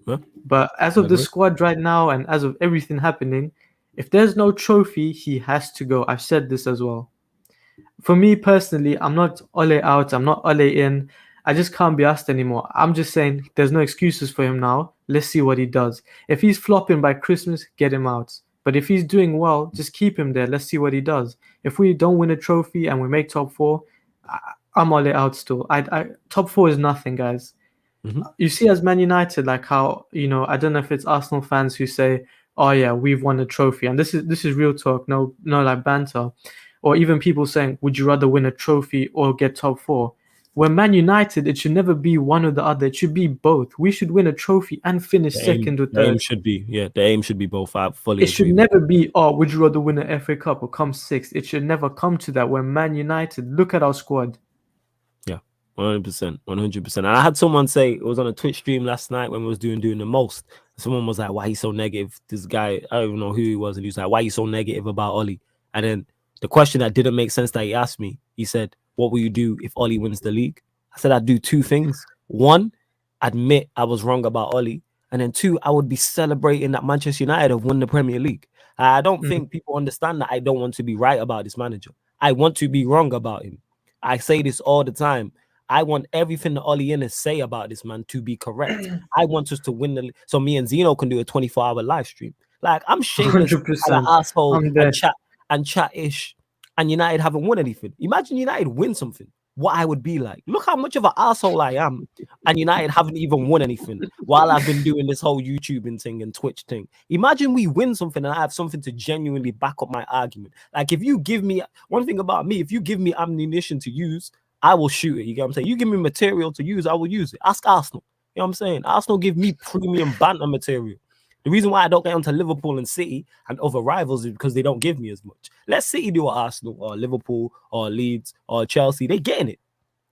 Huh?
But as of the squad right now and as of everything happening, if there's no trophy, he has to go. I've said this as well. For me personally, I'm not Ole out, I'm not Ole in. I just can't be asked anymore. I'm just saying there's no excuses for him now. Let's see what he does. If he's flopping by Christmas, get him out. But if he's doing well, just keep him there. Let's see what he does. If we don't win a trophy and we make top 4, I'm Ole out still. Top 4 is nothing, guys. You see, as Man United, like how, I don't know if it's Arsenal fans who say, "Oh yeah, we've won a trophy," and this is real talk, no like banter, or even people saying, "Would you rather win a trophy or get top 4?" When Man United, it should never be one or the other. It should be both. We should win a trophy and finish second or third.
The aim should be, the aim should be both. I fully agree.
It should never be, "Oh, would you rather win an FA Cup or come 6th?" It should never come to that. When Man United, look at our squad.
100%, 100%. And I had someone say, it was on a Twitch stream last night when we was doing the most. Someone was like, "Why are you so negative?" This guy, I don't even know who he was, and he was like, "Why are you so negative about Ollie?" And then the question that didn't make sense that he asked me, he said, "What will you do if Ollie wins the league?" I said, "I'd do 2 things. 1, admit I was wrong about Ollie. And then 2, I would be celebrating that Manchester United have won the Premier League." I don't think people understand that I don't want to be right about this manager. I want to be wrong about him. I say this all the time. I want everything that Ollie Innes say about this man to be correct. I want us to win the so me and Zeno can do a 24-hour live stream. Like, I'm shameless and an asshole and chat-ish, and United haven't won anything. Imagine United win something. What I would be like. Look how much of an asshole I am, and United haven't even won anything while I've been doing this whole YouTubing thing and Twitch thing. Imagine we win something and I have something to genuinely back up my argument. Like, if you give me one thing about me, if you give me ammunition to use, I will shoot it. You get what I'm saying? You give me material to use, I will use it. Ask Arsenal. You know what I'm saying? Arsenal give me premium banter material. The reason why I don't get onto Liverpool and City and other rivals is because they don't give me as much. Let City do what Arsenal or Liverpool or Leeds or Chelsea. They're getting it,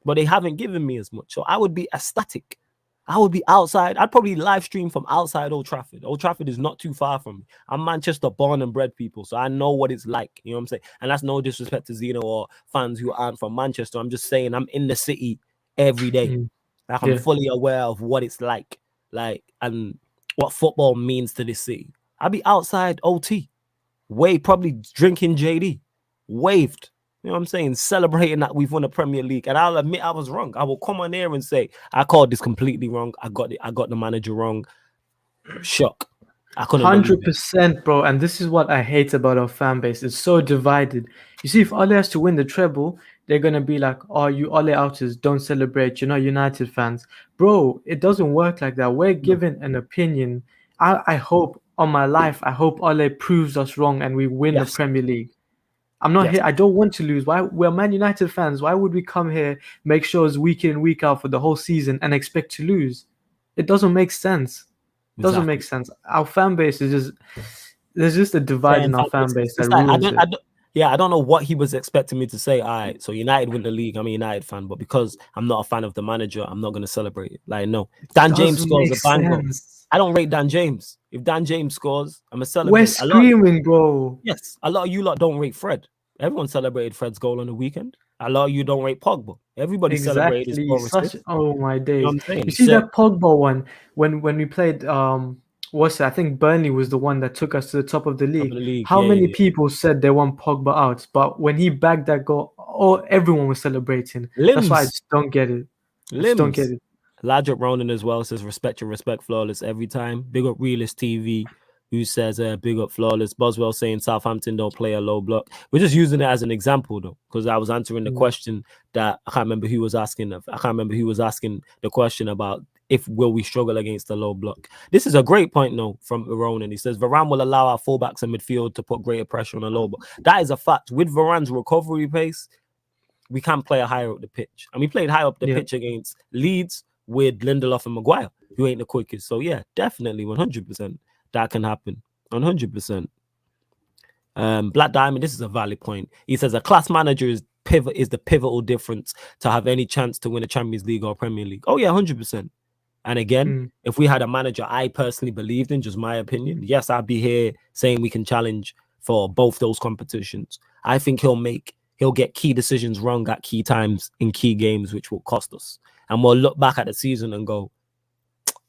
but they haven't given me as much. So I would be ecstatic. I would be outside. I'd probably live stream from outside Old Trafford. Old Trafford is not too far from me. I'm Manchester born and bred people, so I know what it's like. You know what I'm saying? And that's no disrespect to Zeno or fans who aren't from Manchester. I'm just saying I'm in the city every day. Like, I'm fully aware of what it's like, and what football means to this city. I'd be outside OT, probably drinking JD, waved. You know what I'm saying? Celebrating that we've won a Premier League. And I'll admit I was wrong. I will come on here and say, I called this completely wrong. I got the manager wrong. Shock. I couldn't
100%, bro. And this is what I hate about our fan base. It's so divided. You see, if Ole has to win the treble, they're going to be like, "Oh, you Ole outers, don't celebrate. You're not United fans." Bro, it doesn't work like that. We're given an opinion. I hope, on my life, I hope Ole proves us wrong and we win the Premier League. I'm not here. I don't want to lose. Why? We're Man United fans. Why would we come here, make shows week in, week out for the whole season and expect to lose? It doesn't make sense. It doesn't make sense. Our fan base is there's just a divide in our fan base that ruins it.
I don't know what he was expecting me to say. All right, so United win the league. I'm a United fan, but because I'm not a fan of the manager, I'm not going to celebrate it. Like, no. Dan James scores a banger. I don't rate Dan James. If Dan James scores, I'm a celebrate.
We're screaming, bro.
Yes, a lot of you lot don't rate Fred. Everyone celebrated Fred's goal on the weekend. A lot of you don't rate Pogba. Everybody celebrated his goal.
Oh my days! You know, you see that Pogba one when we played I think Burnley was the one that took us to the top of the league. How many people said they want Pogba out? But when he bagged that goal, everyone was celebrating. That's why I just don't get it. Don't get it.
Ladrop Ronan as well says, "Respect your respect, Flawless every time." Big up Realist TV, who says, "Big up Flawless." Boswell saying Southampton don't play a low block. We're just using it as an example though, because I was answering the question that I can't remember who was asking. I can't remember who was asking the question about if will we struggle against the low block. This is a great point though from Ronan. He says Varane will allow our fullbacks and midfield to put greater pressure on the low block. That is a fact. With Varane's recovery pace, we can play higher up the pitch, and we played high up the pitch against Leeds with Lindelof and Maguire, who ain't the quickest. So yeah, definitely 100%. That can happen. 100%. Black Diamond, this is a valid point. He says a class manager is the pivotal difference to have any chance to win a Champions League or Premier League. Oh yeah, 100%. And again, if we had a manager I personally believed in, just my opinion, yes, I'd be here saying we can challenge for both those competitions. I think he'll get key decisions wrong at key times in key games, which will cost us. And we'll look back at the season and go,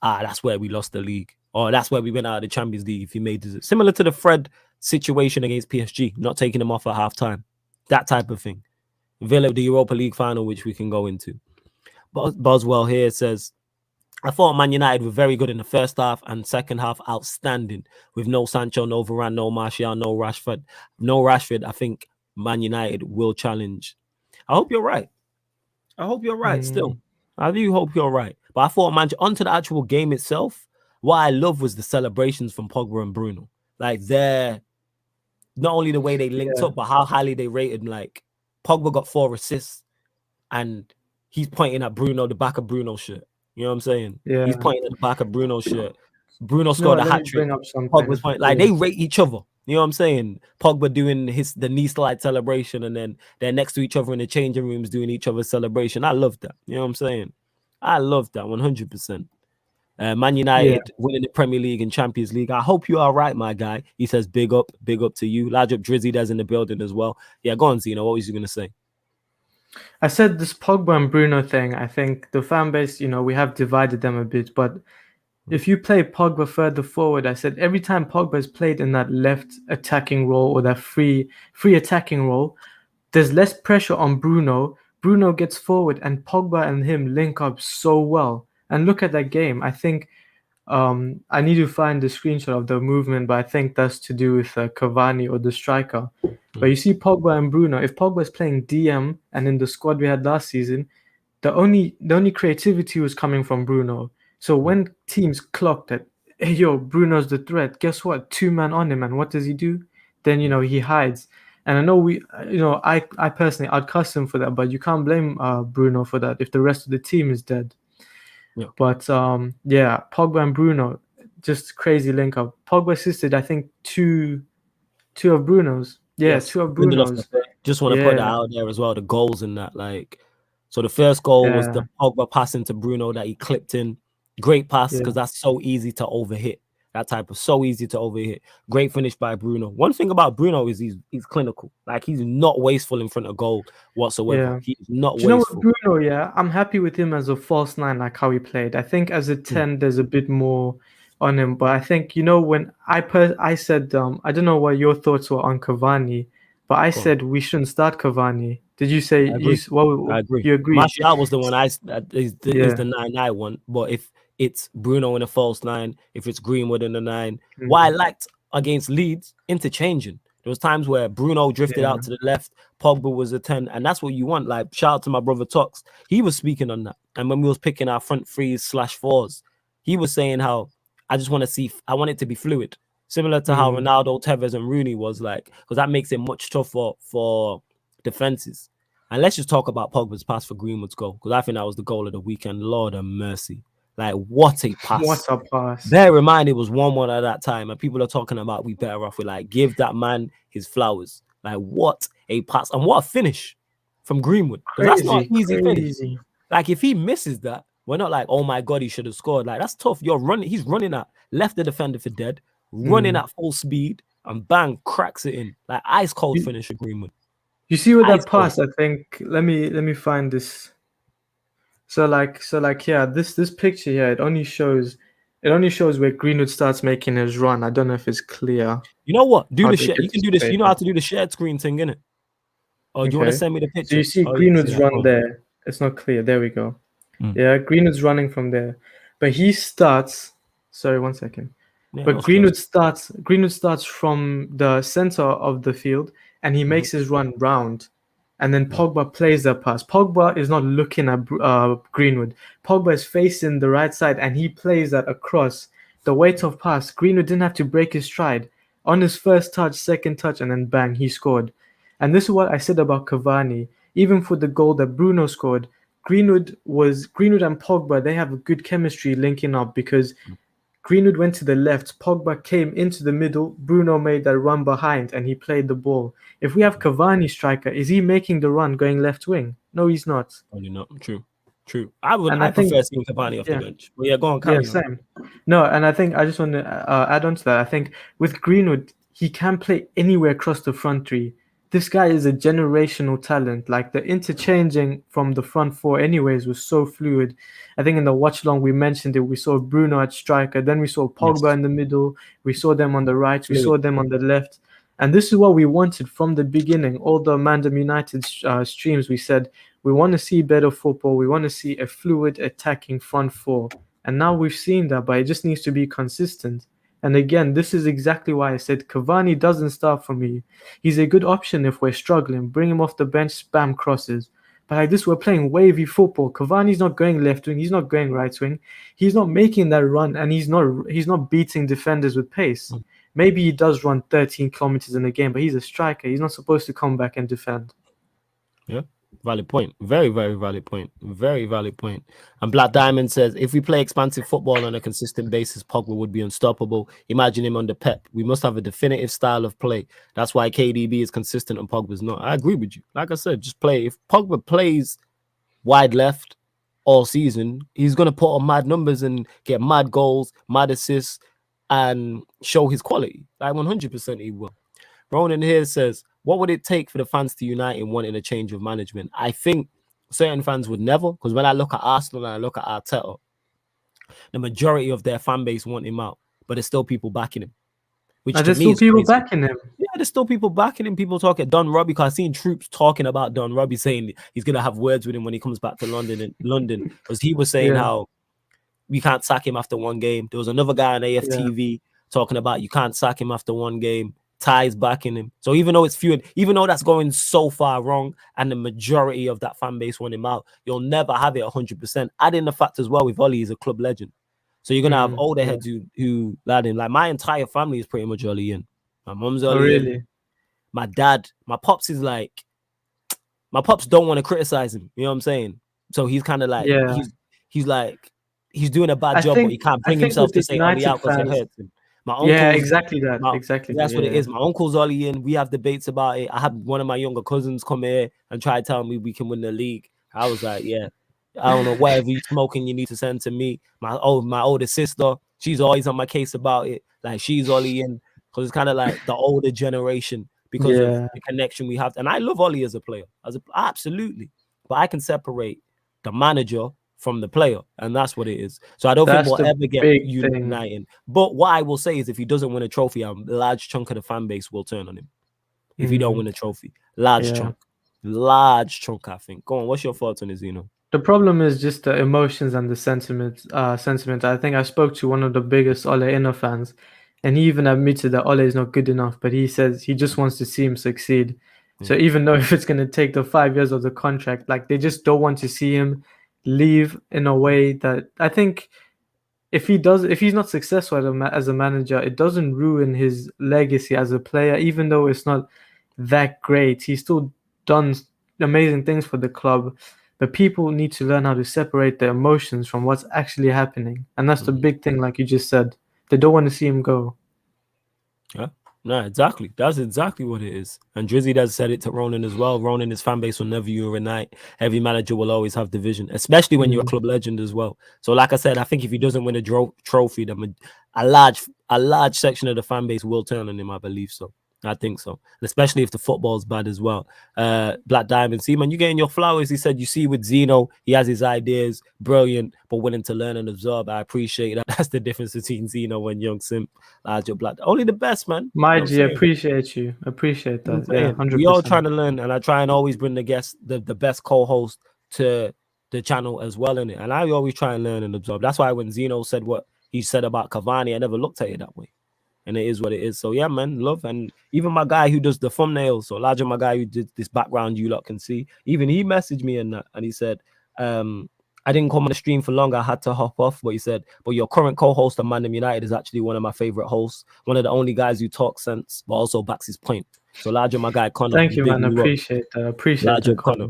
that's where we lost the league. Or that's where we went out of the Champions League if he made this. Similar to the Fred situation against PSG, not taking him off at halftime. That type of thing. Villa, the Europa League final, which we can go into. Boswell here says, I thought Man United were very good in the first half and second half outstanding with no Sancho, no Varane, no Martial, no Rashford. No Rashford, I think Man United will challenge. I hope you're right. Still. I do hope you're right. But I thought, onto the actual game itself, what I love was the celebrations from Pogba and Bruno. Like, they're not only the way they linked up, but how highly they rated. Like, Pogba got 4 assists and he's pointing at Bruno, the back of Bruno's shirt. You know what I'm saying?
Yeah.
He's pointing at the back of Bruno's shirt. Bruno scored a hat trick. Pogba's pointing. Like, they rate each other. You know what I'm saying? Pogba doing the knee slide celebration, and then they're next to each other in the changing rooms doing each other's celebration. I love that. You know what I'm saying? I love that 100%. Man United winning the Premier League and Champions League. I hope you are right, my guy. He says, big up to you. Large up Drizzy there's in the building as well. Yeah, go on, Zeno. What was you going to say?
I said this Pogba and Bruno thing, I think the fan base, we have divided them a bit, but if you play Pogba further forward, I said every time Pogba has played in that left attacking role or that free attacking role, there's less pressure on Bruno. Bruno gets forward and Pogba and him link up so well. And look at that game. I think I need to find the screenshot of the movement, but I think that's to do with Cavani or the striker. But you see Pogba and Bruno, if Pogba is playing DM and in the squad we had last season, the only creativity was coming from Bruno. So when teams clocked that, hey, yo, Bruno's the threat, guess what? 2-man on him, and what does he do? Then, he hides. And I know I personally, I'd cuss him for that, but you can't blame Bruno for that if the rest of the team is dead.
Yeah.
But, Pogba and Bruno, just crazy link up. Pogba assisted, I think, two of Bruno's. Yeah, yes. 2 of Bruno's.
Just want to put that out there as well, the goals in that. Like, so the first goal was the Pogba passing to Bruno that he clipped in. Great pass, because that's so easy to overhit. That type of so easy to overhit. Great finish by Bruno. One thing about Bruno is he's clinical. Like, he's not wasteful in front of goal whatsoever. He's not wasteful.
You know what, Bruno, I'm happy with him as a false 9, like how he played. I think as a 10, there's a bit more on him. But I think, when I said, I don't know what your thoughts were on Cavani, but I said we shouldn't start Cavani. Did you say
I agree?
You agree?
Martial was the one is the 9 I want. But if it's Bruno in a false 9, if it's Greenwood in the 9, what I liked against Leeds, interchanging. There was times where Bruno drifted out to the left, Pogba was a 10, and that's what you want. Like, shout out to my brother Tox. He was speaking on that. And when we was picking our front 3/4s, he was saying how I want it to be fluid. Similar to how Ronaldo, Tevez, and Rooney was like, because that makes it much tougher for defenses. And let's just talk about Pogba's pass for Greenwood's goal, because I think that was the goal of the weekend. Lord have mercy. Like, what a pass.
What a pass.
Bear in mind, it was 1-1 at that time, and people are talking about we better off with, like, give that man his flowers. Like, what a pass. And what a finish from Greenwood. Because that's not an easy finish. Like, if he misses that, we're not like, oh my God, he should have scored. Like, that's tough. He's running at, left the defender for dead, running at full speed, and bang, cracks it in. Like, ice cold finish for Greenwood.
You see with that pass, I think, let me find this. So this picture here, it only shows where Greenwood starts making his run. I don't know if it's clear.
You know what? You can do this. You know how to do the shared screen thing, innit? Or do you want to send me the picture?
So you see Greenwood's run there. It's not clear. There we go. Yeah, Greenwood's running from there. But he starts. Sorry, 1 second. Yeah, but Greenwood starts from the center of the field, and he makes his run round. And then Pogba plays that pass. Pogba is not looking at Greenwood. Pogba is facing the right side, and he plays that across. The weight of pass, Greenwood didn't have to break his stride. On his first touch, second touch, and then bang, he scored. And this is what I said about Cavani. Even for the goal that Bruno scored, Greenwood and Pogba, they have a good chemistry linking up, because Greenwood went to the left, Pogba came into the middle, Bruno made that run behind and he played the ball. If we have Cavani striker, is he making the run going left wing? No, he's not.
Only not true. True. I
think
prefer seeing Cavani off the bench. But yeah, go on, carry on.
Same. No, and I think I just want to add on to that. I think with Greenwood, he can play anywhere across the front three. This guy is a generational talent. Like the interchanging from the front four, anyways, was so fluid. I think in the watch long we mentioned it. We saw Bruno at striker, then we saw Pogba in the middle. We saw them on the right. We saw them on the left. And this is what we wanted from the beginning. All the ManDem United streams, we said we want to see better football. We want to see a fluid attacking front four. And now we've seen that, but it just needs to be consistent. And again, this is exactly why I said Cavani doesn't start for me. He's a good option if we're struggling. Bring him off the bench, spam crosses. But like this, we're playing wavy football. Cavani's not going left wing. He's not going right wing. He's not making that run, and he's not beating defenders with pace. Maybe he does run 13 kilometers in a game, but he's a striker. He's not supposed to come back and defend.
Yeah. Valid point. Very, very valid point. Very valid point. And Black Diamond says, if we play expansive football on a consistent basis, Pogba would be unstoppable. Imagine him under Pep. We must have a definitive style of play. That's why KDB is consistent and Pogba's not. I agree with you. Like I said, just play. If Pogba plays wide left all season, he's going to put on mad numbers and get mad goals, mad assists, and show his quality. Like 100% he will. Ronan here says, what would it take for the fans to unite in wanting a change of management? I think certain fans would never, because when I look at Arsenal and I look at Arteta, the majority of their fan base want him out, but there's still people backing him.
There's still people backing him.
Yeah, there's still people backing him. People talking Don Robbie, because I've seen troops talking about Don Robbie saying he's gonna have words with him when he comes back to London. Because he was saying how we can't sack him after one game. There was another guy on AFTV talking about you can't sack him after one game. Ties backing him. So even though it's few, even though that's going so far wrong, and the majority of that fan base want him out, you'll never have it 100%. Add in the fact as well with Ollie, is a club legend. So you're gonna have older heads who lad in. Like my entire family is pretty much Ollie in. My mom's Ollie in. My dad, my pops is like, my pops don't want to criticize him. You know what I'm saying? So he's kind of like, he's like, he's doing a bad job, but he can't bring himself to say Ollie out because it hurts him. My uncle,
exactly that.
That's what it is. My uncle's Ollie in. We have debates about it. I had one of my younger cousins come here and try to tell me we can win the league. I was like, I don't know, whatever you smoking, you need to send to me. My older sister, she's always on my case about it. Like she's Ollie in, because it's kind of like the older generation because of the connection we have. And I love Ollie as a player, absolutely. But I can separate the manager from the player, and that's what it is. So I don't think we'll ever get uniting. But what I will say is, if he doesn't win a trophy, a large chunk of the fan base will turn on him. If he don't win a trophy, large chunk, I think. Go on, what's your thoughts on it, Zeno?
The problem is just the emotions and the sentiment. I think I spoke to one of the biggest Ole Inner fans, and he even admitted that Ole is not good enough, but he says he just wants to see him succeed. So even though if it's going to take the 5 years of the contract, like they just don't want to see him leave in a way that I think if he's not successful as a manager, it doesn't ruin his legacy as a player. Even though it's not that great, he's still done amazing things for the club. But people need to learn how to separate their emotions from what's actually happening, and that's the big thing. Like you just said, they don't want to see him go.
Yeah. No, exactly. That's exactly what it is. And Drizzy does said it to Ronan as well. Ronan, his fan base will never unite. Every manager will always have division, especially when you're a club legend as well. So, like I said, I think if he doesn't win a trophy, then a large section of the fan base will turn on him. I believe so. I think so, and especially if the football's bad as well. Black Diamond, see, man, you're getting your flowers. He said, you see with Zeno, he has his ideas, brilliant, but willing to learn and absorb. I appreciate that. That's the difference between Zeno and Young Simp. Larger Black, only the best, man.
My G, appreciate you. Appreciate that. Yeah, 100%.
We all trying to learn, and I try and always bring the guest, the best co-host to the channel as well in it. And I always try and learn and absorb. That's why when Zeno said what he said about Cavani, I never looked at it that way. And it is what it is. So yeah, man, love. And even my guy who does the thumbnails, so larger my guy who did this background you lot can see, even he messaged me and he said, I didn't come on the stream for long, I had to hop off. But he said, but your current co-host of ManDem United is actually one of my favorite hosts, one of the only guys who talk sense but also backs his point. So larger my guy Connor.
Thank you, man. Appreciate
larger Connor.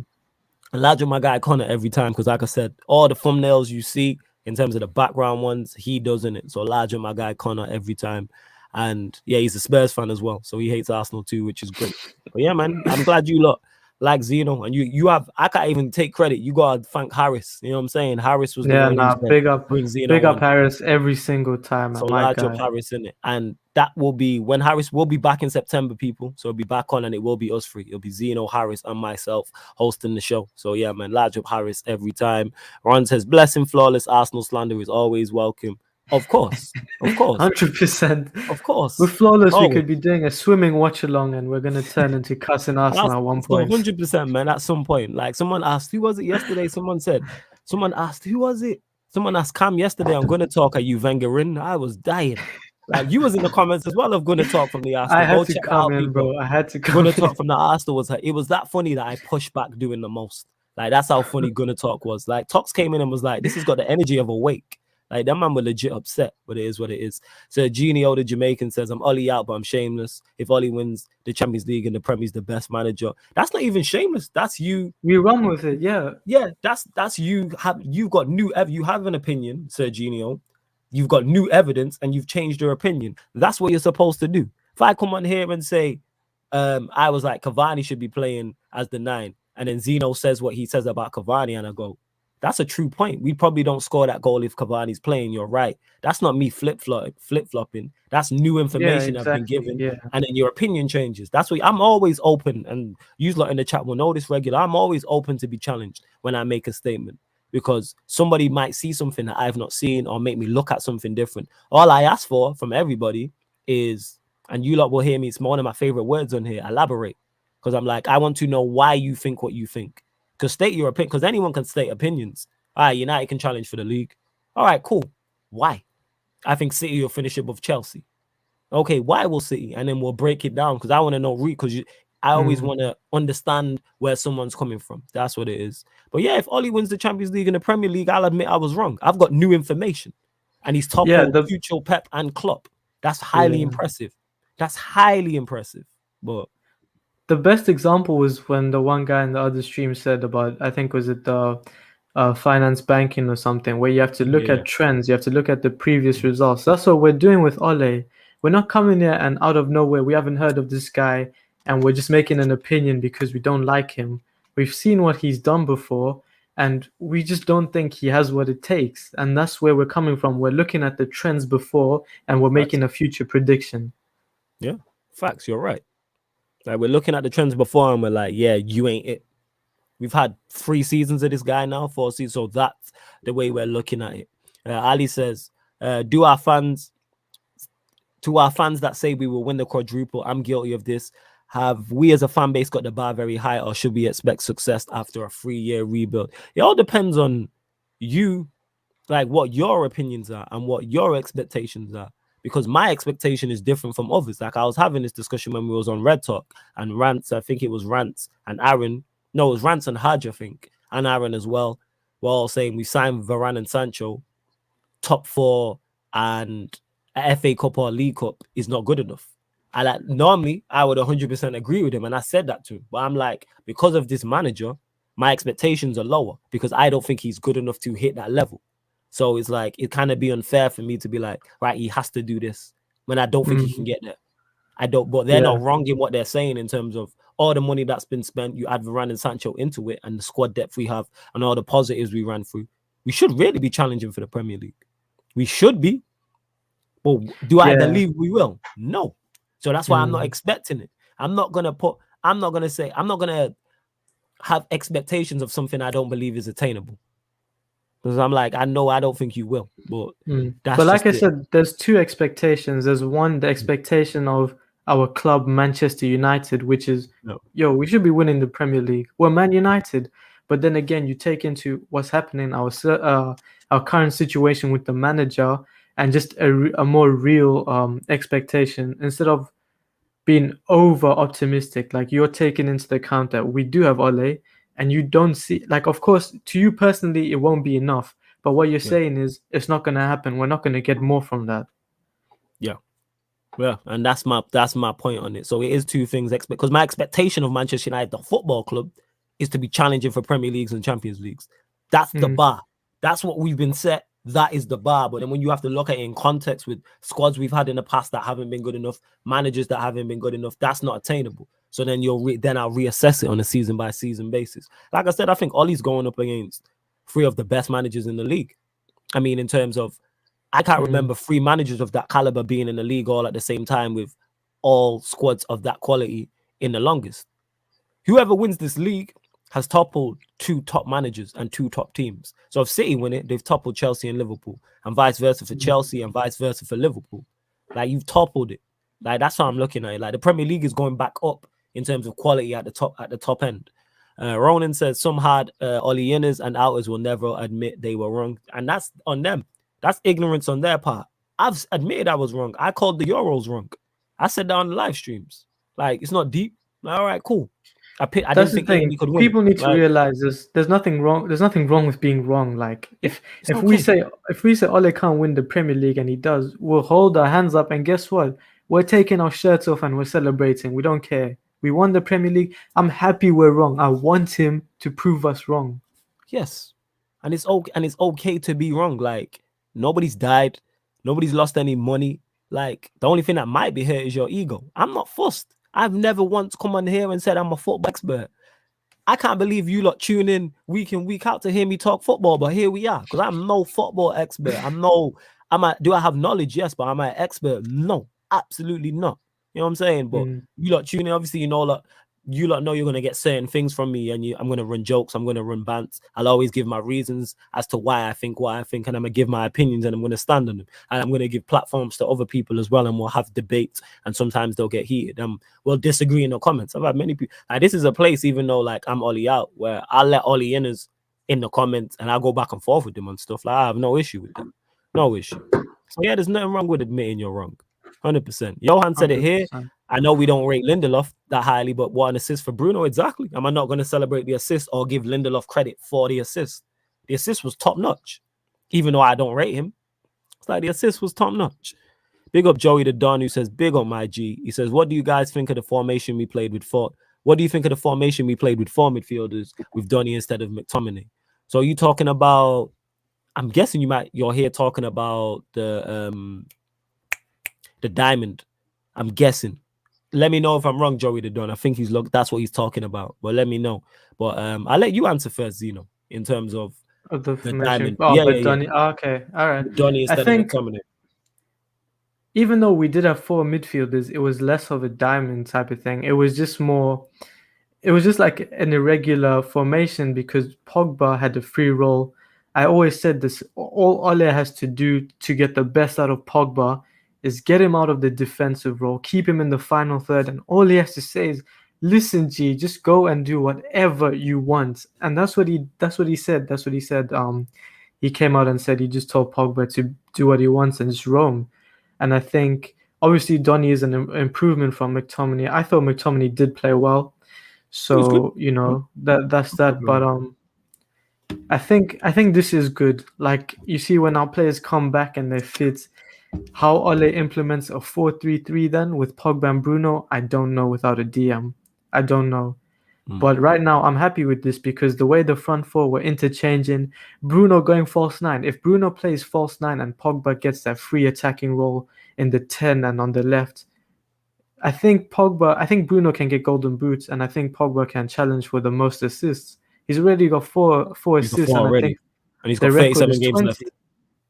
Larger my guy Connor every time, because like I said, all the thumbnails you see, In terms of the background ones, he doesn't it. So larger my guy Connor every time. And yeah, he's a Spurs fan as well. So he hates Arsenal too, which is great. But yeah, man, I'm glad you lot like Zeno. And you have, I can't even take credit. You gotta thank Harris. You know what I'm saying? Harris was the one who said, bring Zeno
big up
on.
Harris every single time.
So
My
large
guy.
up Harris in it. And that will be when Harris will be back in September, people. So it'll be back on and it will be us three. It'll be Zeno, Harris, and myself hosting the show. So yeah, man, large up Harris every time. Ron says, blessing, flawless Arsenal slander is always welcome. Of course. Of course.
100%.
Of course.
With flawless,
Oh.
We could be doing a swimming watch along and we're gonna turn into cussing Arsenal at one point.
100%, man. At some point. Like someone asked, who was it yesterday? Someone asked, who was it? Someone asked Cam yesterday, I'm gonna talk. Are you Wengerin? I was dying. Like you was in the comments as well of gonna talk from the Arsenal.
I had to come in, bro. I had to come
Gonna
in.
talk from the Arsenal it was that funny that I pushed back doing the most. Like that's how funny Gonna Talk was. Like Tox came in and was like, this has got the energy of a wake. Like that man were legit upset, but it is what it is. So Genio, the Jamaican, says, I'm Ollie out, but I'm shameless. If Ollie wins the Champions League and the Premier's the best manager, that's not even shameless. That's you.
We run with it, yeah.
Yeah, that's you. You've got you have an opinion, Sir Genio. You've got new evidence and you've changed your opinion. That's what you're supposed to do. If I come on here and say, I was like, Cavani should be playing as the 9, and then Zeno says what he says about Cavani, and I go, that's a true point. We probably don't score that goal if Cavani's playing. You're right. That's not me flip-flopping. That's new information I've been given.
Yeah.
And then your opinion changes. That's what I'm always open. And you lot in the chat will know this regular. I'm always open to be challenged when I make a statement, because somebody might see something that I've not seen or make me look at something different. All I ask for from everybody is, and you lot will hear me, it's one of my favorite words on here, elaborate. Because I'm like, I want to know why you think what you think. Because state your opinion, because anyone can state opinions. All right, United can challenge for the league. All right, cool. Why? I think City will finish above Chelsea. Okay, why will City? And then we'll break it down, because I want to know, because I always want to understand where someone's coming from. That's what it is. But yeah, if Ollie wins the Champions League and the Premier League, I'll admit I was wrong. I've got new information. And he's top of Tuchel, Pep, and Klopp. That's highly impressive. That's highly impressive. But
the best example was when the one guy in the other stream said about, I think was it the finance banking or something, where you have to look at trends, you have to look at the previous results. That's what we're doing with Ollie. We're not coming here and out of nowhere, we haven't heard of this guy and we're just making an opinion because we don't like him. We've seen what he's done before and we just don't think he has what it takes. And that's where we're coming from. We're looking at the trends before and we're making a future prediction.
Yeah, facts, you're right. Like we're looking at the trends before and we're like, yeah, you ain't it. We've had 3 seasons of this guy now, 4 seasons. So that's the way we're looking at it. Ali says, to our fans that say we will win the quadruple, I'm guilty of this. Have we as a fan base got the bar very high, or should we expect success after a 3-year rebuild? It all depends on you, like what your opinions are and what your expectations are. Because my expectation is different from others. Like I was having this discussion when we was on Red Talk and Rants. I think it was Rants and Aaron. No, it was Rants and Hajj, I think, and Aaron as well. We're all saying we signed Varane and Sancho, top 4, and a FA Cup or League Cup is not good enough. And like, normally I would 100% agree with him, and I said that to him. But I'm like, because of this manager, my expectations are lower because I don't think he's good enough to hit that level. So it's like, it kind of be unfair for me to be like, right, he has to do this when I don't think he can get there. I don't, but they're not wrong in what they're saying in terms of all the money that's been spent. You add Varane and Sancho into it and the squad depth we have and all the positives we ran through. We should really be challenging for the Premier League. We should be. But do I believe we will? No. So that's why I'm not expecting it. I'm not going to have expectations of something I don't believe is attainable. Because I'm like, I don't think you will. But
like I said, there's 2 expectations. There's one, the expectation of our club, Manchester United, which is, we should be winning the Premier League. We're Man United. But then again, you take into what's happening, our current situation with the manager, and just a more real expectation. Instead of being over optimistic, like you're taking into the account that we do have Ollie, and you don't see, like, of course, to you personally, it won't be enough. But what you're saying is it's not going to happen. We're not going to get more from that.
Yeah, and that's my point on it. So it is 2 things. Because my expectation of Manchester United, the football club, is to be challenging for Premier Leagues and Champions Leagues. That's the bar. That's what we've been set. that is the bar. But then when you have to look at it in context with squads we've had in the past that haven't been good enough, managers that haven't been good enough, that's not attainable. So then I'll reassess it on a season by season basis. Like I said, I think Ollie's going up against 3 of the best managers in the league. I mean, in terms of, I can't remember 3 managers of that caliber being in the league all at the same time with all squads of that quality in the longest. Whoever wins this league has toppled 2 top managers and 2 top teams. So if City win it, they've toppled Chelsea and Liverpool, and vice versa for Chelsea and vice versa for Liverpool. Like, you've toppled it. Like, that's how I'm looking at it. Like, the Premier League is going back up in terms of quality at the top end. Ronan says some hard Ollie inners and outers will never admit they were wrong, and that's on them. That's ignorance on their part. I've admitted I was wrong. I called the Euros wrong. I said that on the live streams. Like, it's not deep. Like, all right, cool. I didn't think Italy could win.
People need to realize this. There's nothing wrong. There's nothing wrong with being wrong. Like, if we say Ole can't win the Premier League and he does, we'll hold our hands up, and guess what? We're taking our shirts off and we're celebrating. We don't care. We won the Premier League. I'm happy we're wrong. I want him to prove us wrong.
Yes, and it's okay. And it's okay to be wrong. Like, nobody's died. Nobody's lost any money. Like, the only thing that might be hurt is your ego. I'm not fussed. I've never once come on here and said I'm a football expert. I can't believe you lot tune in week in, week out to hear me talk football, but here we are. Because I'm no football expert. Do I have knowledge? Yes, but am I an expert? No, absolutely not. You know what I'm saying? But you lot tune in. Obviously, you lot know you're going to get certain things from me, and I'm going to run jokes. I'm going to run bants. I'll always give my reasons as to why I think what I think, and I'm going to give my opinions, and I'm going to stand on them. And I'm going to give platforms to other people as well, and we'll have debates, and sometimes they'll get heated. We'll disagree in the comments. I've had many people. Like, this is a place, even though like I'm Ollie out, where I'll let Ollie inners in the comments, and I'll go back and forth with them on stuff. Like, I have no issue with them. No issue. So yeah, there's nothing wrong with admitting you're wrong. 100%. Johan said 100%. It here. I know we don't rate Lindelof that highly, but what an assist for Bruno, exactly. Am I not going to celebrate the assist or give Lindelof credit for the assist? The assist was top-notch, even though I don't rate him. It's like the assist was top-notch. Big up Joey the Don, who says, big up my G. He says, what do you guys think of the formation we played with 4? What do you think of the formation we played with 4 midfielders with Donny instead of McTominay? So are you talking about, I'm guessing you're here talking about the diamond. I'm guessing. Let me know if I'm wrong, Joey the Don. I think that's what he's talking about. But let me know. But I'll let you answer first, Zeno, in terms of
the
diamond.
Donny. Oh, okay, all right.
Donny instead of McTominay.
Even though we did have 4 midfielders, it was less of a diamond type of thing. It was just more. It was just like an irregular formation because Pogba had a free role. I always said this. All Ole has to do to get the best out of Pogba is get him out of the defensive role, keep him in the final third, and all he has to say is, listen, G, just go and do whatever you want. And that's what he said. That's what he said. He came out and said he just told Pogba to do what he wants and just roam. And I think obviously Donny is an improvement from McTominay. I thought McTominay did play well. So, you know, that's that. But I think this is good. Like, you see when our players come back and they fit, how Ole implements a 4-3-3 then with Pogba and Bruno, I don't know without a DM. I don't know. But right now, I'm happy with this because the way the front 4 were interchanging, Bruno going false 9. If Bruno plays false 9 and Pogba gets that free attacking role in the 10 and on the left, I think Bruno can get golden boots, and I think Pogba can challenge for the most assists. He's already got 4 assists, and I think
he's got 37 games left.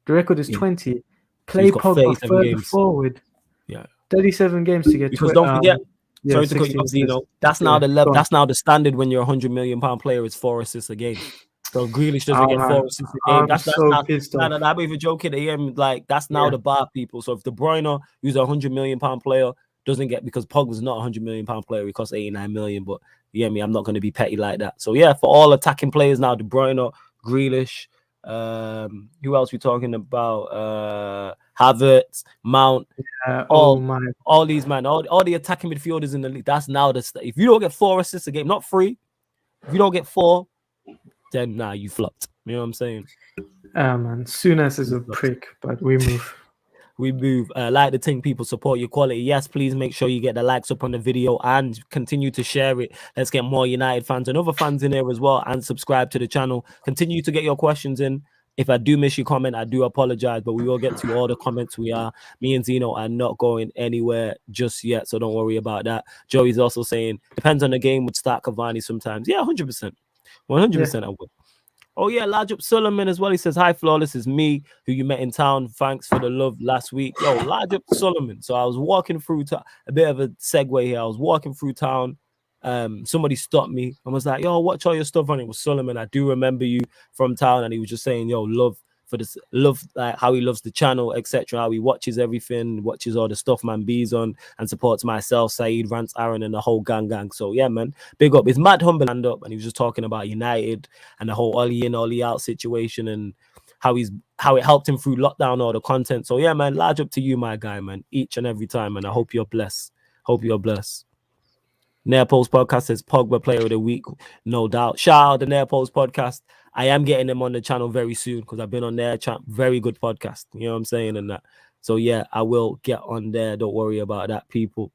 The record is 20. Play Pogba further forward.
Yeah,
37 games to get.
Because don't forget. Sorry to cut you off, Zeno. That's now the level. That's now the standard when you're a £100 million player is 4 assists a game. So Grealish doesn't get 4 assists a game. That's not even joking. Like, that's now the bar, people. So if De Bruyne, who's a £100 million player, doesn't get, because Pogba's not a £100 million player, he costs 89 million. But I'm not going to be petty like that. So yeah, for all attacking players now, De Bruyne, Grealish, who else we talking about? Havertz, Mount, all these man, all the attacking midfielders in the league. That's now the if you don't get 4 assists a game, not 3. If you don't get 4, then you flopped. You know what I'm saying?
Man, Souness is a prick, but we move.
We move. Like the thing, people, support your quality. Yes, please make sure you get the likes up on the video and continue to share it. Let's get more United fans and other fans in there as well, and subscribe to the channel. Continue to get your questions in. If I do miss your comment, I do apologize, but we will get to all the comments. Me and Zeno are not going anywhere just yet, so don't worry about that. Joey's also saying, depends on the game, would start Cavani sometimes. Yeah, 100%. 100% I would. Oh, yeah, Large Up Solomon as well. He says, hi, Flawless, is me, who you met in town. Thanks for the love last week. Yo, Large Up Solomon. So I was walking through, a bit of a segue here. I was walking through town. Somebody stopped me and was like, yo, watch all your stuff on it. Was Solomon. I do remember you from town. And he was just saying, yo, love like how he loves the channel, etc. How he watches everything, watches all the stuff man B's on, and supports myself, Saeed, Rance, Aaron, and the whole gang. So yeah, man, big up. It's mad humble and up, and he was just talking about United and the whole Ollie in, Ollie out situation, and how it helped him through lockdown, all the content. So yeah, man, large up to you, my guy, man, each and every time, and I hope you're blessed. Nair Post Podcast says Pogba Player of the Week, no doubt. Shout out the Nair Post Podcast. I am getting them on the channel very soon because I've been on their channel. Very good podcast. You know what I'm saying? And that. So yeah, I will get on there. Don't worry about that, people.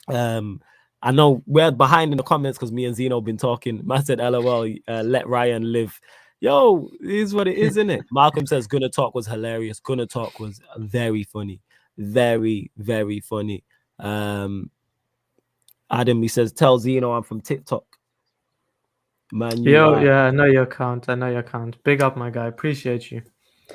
I know we're behind in the comments because me and Zeno have been talking. Matt said, LOL, let Ryan live. Yo, it is what it is, isn't it? Malcolm says Gunner Talk was hilarious. Gunner Talk was very funny. Very, very funny. Adam, he says, tell Zeno I'm from TikTok. Man,
yeah, I know your account. Big up, my guy. Appreciate you.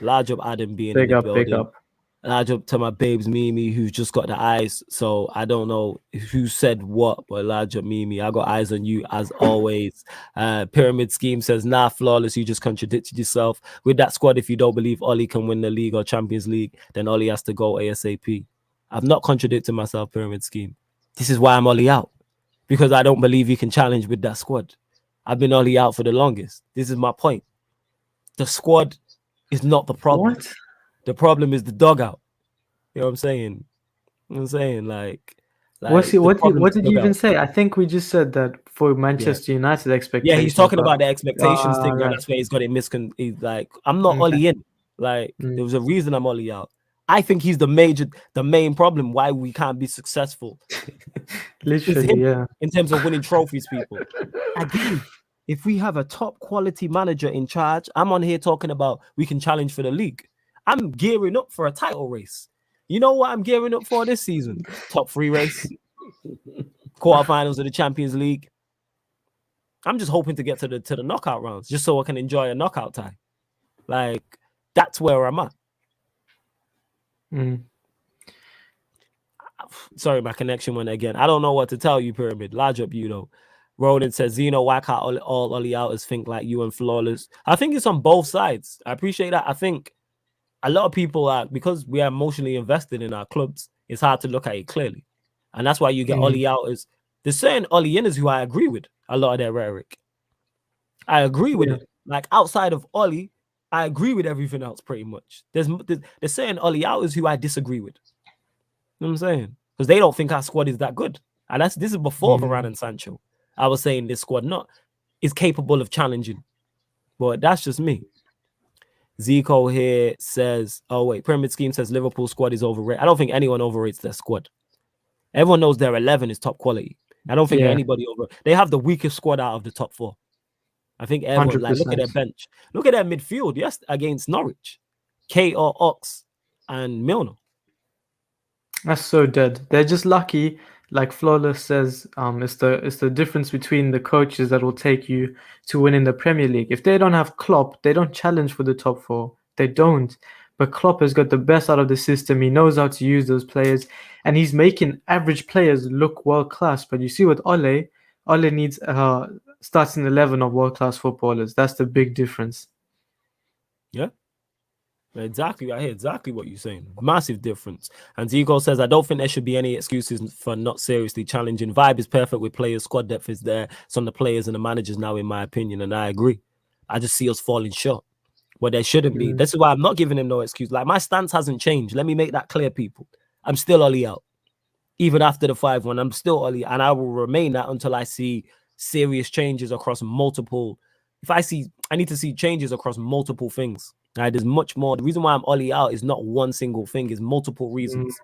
Large up Adam being in the building. Big up. Large up to my babes Mimi, who's just got the eyes. So I don't know who said what, but large up Mimi, I got eyes on you as always. Pyramid Scheme says, nah, Flawless, you just contradicted yourself. With that squad, if you don't believe Ollie can win the league or Champions League, then Ollie has to go ASAP. I've not contradicted myself, Pyramid Scheme. This is why I'm Ollie out. Because I don't believe you can challenge with that squad. I've been Ollie out for the longest. This is my point. The squad is not the problem.
What?
The problem is the dugout. You know what I'm saying? Like
what did you even say? I think we just said that for Manchester United expectations.
Yeah, he's talking about the expectations thing, and that's where he's got it he's like, I'm not Ollie in. Like, there was a reason I'm Ollie out. I think he's the main problem why we can't be successful.
Literally, yeah.
In terms of winning trophies, people. Again, if we have a top quality manager in charge, I'm on here talking about we can challenge for the league. I'm gearing up for a title race. You know what I'm gearing up for this season? Top 3 race. Quarterfinals of the Champions League. I'm just hoping to get to the knockout rounds just so I can enjoy a knockout tie. Like, that's where I'm at. Sorry, my connection went again. I don't know what to tell you, Pyramid. Large up, you know. Ronan says, Zeno, why can't all Ollie outers think like you and Flawless? I think it's on both sides. I appreciate that. I think a lot of people are, because we are emotionally invested in our clubs, it's hard to look at it clearly. And that's why you get Ollie outers. There's certain Ollie inners who I agree with a lot of their rhetoric. I agree with it. Like, outside of Ollie, I agree with everything else pretty much. There's certain Ollie outers who I disagree with. You know what I'm saying? Because they don't think our squad is that good. And this is before Varane and Sancho. I was saying this squad is capable of challenging. But that's just me. Zico here says, oh wait, Pyramid Scheme says Liverpool squad is overrated. I don't think anyone overrates their squad. Everyone knows their 11 is top quality. I don't think anybody they have the weakest squad out of the top 4. I think everyone, like, look at their bench. Look at their midfield, yes, against Norwich. K.O. Ox and Milner.
That's so dead. They're just lucky, like Flawless says, it's the difference between the coaches that will take you to win in the Premier League. If they don't have Klopp, they don't challenge for the top 4. They don't. But Klopp has got the best out of the system. He knows how to use those players, and he's making average players look world class. But you see with Ole needs starting 11 of world class footballers. That's the big difference.
Yeah. Exactly. I hear exactly what you're saying. Massive difference. And Zico says, I don't think there should be any excuses for not seriously challenging. Vibe is perfect with players. Squad depth is there. Some of the players and the managers now, in my opinion, and I agree. I just see us falling short. But there shouldn't be. This is why I'm not giving him no excuse. Like, my stance hasn't changed. Let me make that clear, people. I'm still Ollie out. Even after the 5-1, I'm still Ollie, and I will remain that until I see serious changes across multiple. I need to see changes across multiple things. Right, there's much more. The reason why I'm Ollie out is not one single thing, it's multiple reasons.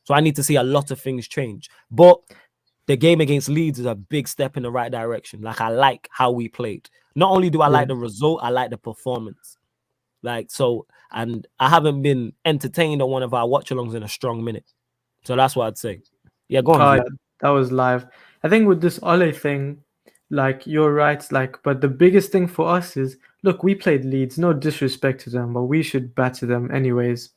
So I need to see a lot of things change. But the game against Leeds is a big step in the right direction. Like, I like how we played. Not only do I like the result, I like the performance. Like, so, and I haven't been entertained on one of our watch-alongs in a strong minute. So that's what I'd say. Yeah, go on,
Oh
Z.
yeah, that was live. I think with this Ole thing, like you're right, like but the biggest thing for us is look, we played Leeds, no disrespect to them, but we should batter them anyways.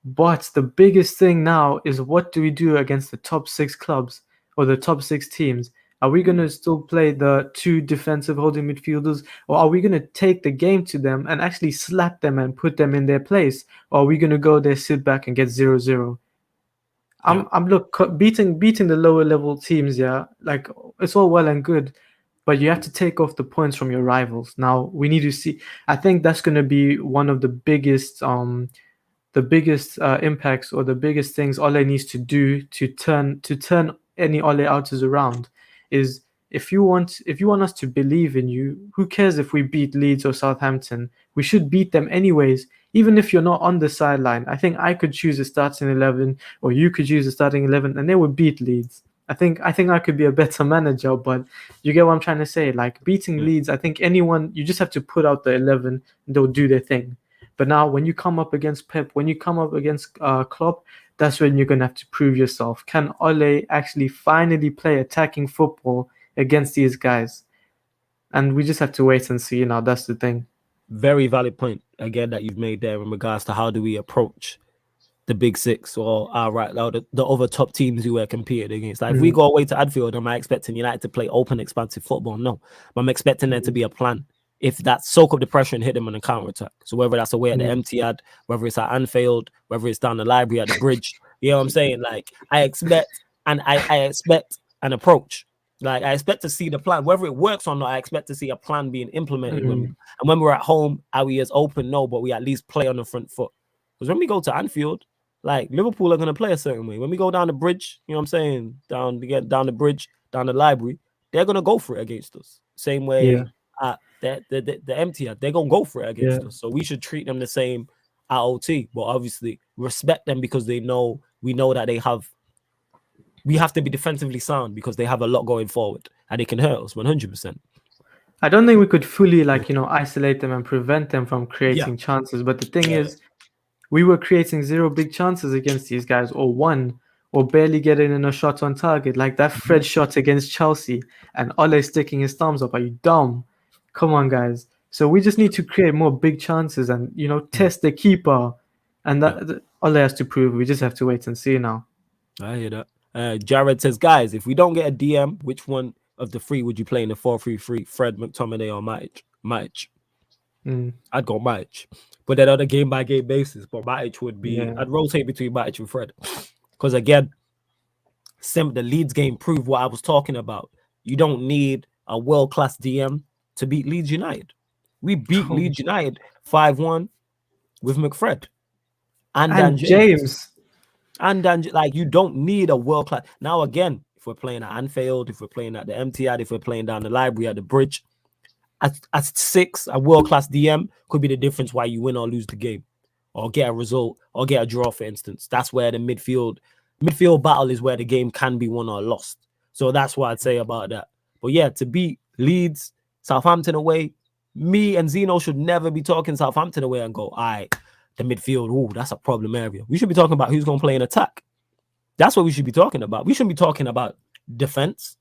But the biggest thing now is what do we do against the top six clubs or the top six teams? Are we going to still play the two defensive holding midfielders, or are we going to take the game to them and actually slap them and put them in their place? Or are we going to go there, sit back, and get 0-0?
Yeah.
I'm look beating the lower level teams, yeah, like it's all well and good, but you have to take off the points from your rivals. Now we need to see. I think that's going to be one of the biggest impacts or the biggest things Ole needs to do to turn any Ole outers around is if you want us to believe in you, who cares if we beat Leeds or Southampton? We should beat them anyways, even if you're not on the sideline. I think I could choose a starting 11 or you could choose a starting 11 and they would beat Leeds. I think I could be a better manager, but you get what I'm trying to say. Like beating Leeds, I think anyone you just have to put out the 11 and they'll do their thing. But now, when you come up against Pep, when you come up against Klopp, that's when you're going to have to prove yourself. Can Ole actually finally play attacking football against these guys? And we just have to wait and see. Now, that's the thing.
Very valid point again that you've made there in regards to how do we approach the big six or the other top teams who we're competing against. Like if we go away to Anfield, am I expecting United to play open, expansive football? No, but I'm expecting there to be a plan. If that soak up the pressure and hit them on a counter attack. So whether that's away at the Etihad, whether it's at Anfield, whether it's down the library at the bridge, you know what I'm saying? Like I expect an approach. Like I expect to see the plan, whether it works or not. I expect to see a plan being implemented. And when we're at home, are we as open? No, but we at least play on the front foot. Because when we go to Anfield, like Liverpool are going to play a certain way. When we go down the bridge, you know what I'm saying? Down the bridge, down the library, they're going to go for it against us. Same way at the Etihad, they're going to go for it against us. So we should treat them the same at OT. But obviously respect them because we know that we have to be defensively sound because they have a lot going forward and it can hurt us 100%.
I don't think we could fully isolate them and prevent them from creating chances. But the thing is, we were creating 0 big chances against these guys, or 1, or barely getting in a shot on target, like that Fred shot against Chelsea, and Ole sticking his thumbs up. Are you dumb? Come on, guys. So we just need to create more big chances and test the keeper, and that Ole has to prove. We just have to wait and see now.
I hear that. Jared says, guys, if we don't get a DM, which one of the 3 would you play in the 4-3-3? Fred, McTominay, or Matic? I'd go Matic. But then on a game-by-game basis, but Matic would be... I'd rotate between Matic and Fred. Because again, the Leeds game proved what I was talking about. You don't need a world-class DM to beat Leeds United. We beat Leeds United 5-1 with McFred. And James. And then, like, you don't need a world-class... Now, again, if we're playing at Anfield, if we're playing at the Etihad, if we're playing down the library at the bridge, at 6, a world-class DM could be the difference why you win or lose the game, or get a result, or get a draw, for instance. That's where the midfield battle is where the game can be won or lost. So that's what I'd say about that. But yeah, to beat Leeds, Southampton away, me and Zeno should never be talking Southampton away and go, all right, the midfield, that's a problem area. We should be talking about who's going to play in attack. That's what we should be talking about. We shouldn't be talking about defense.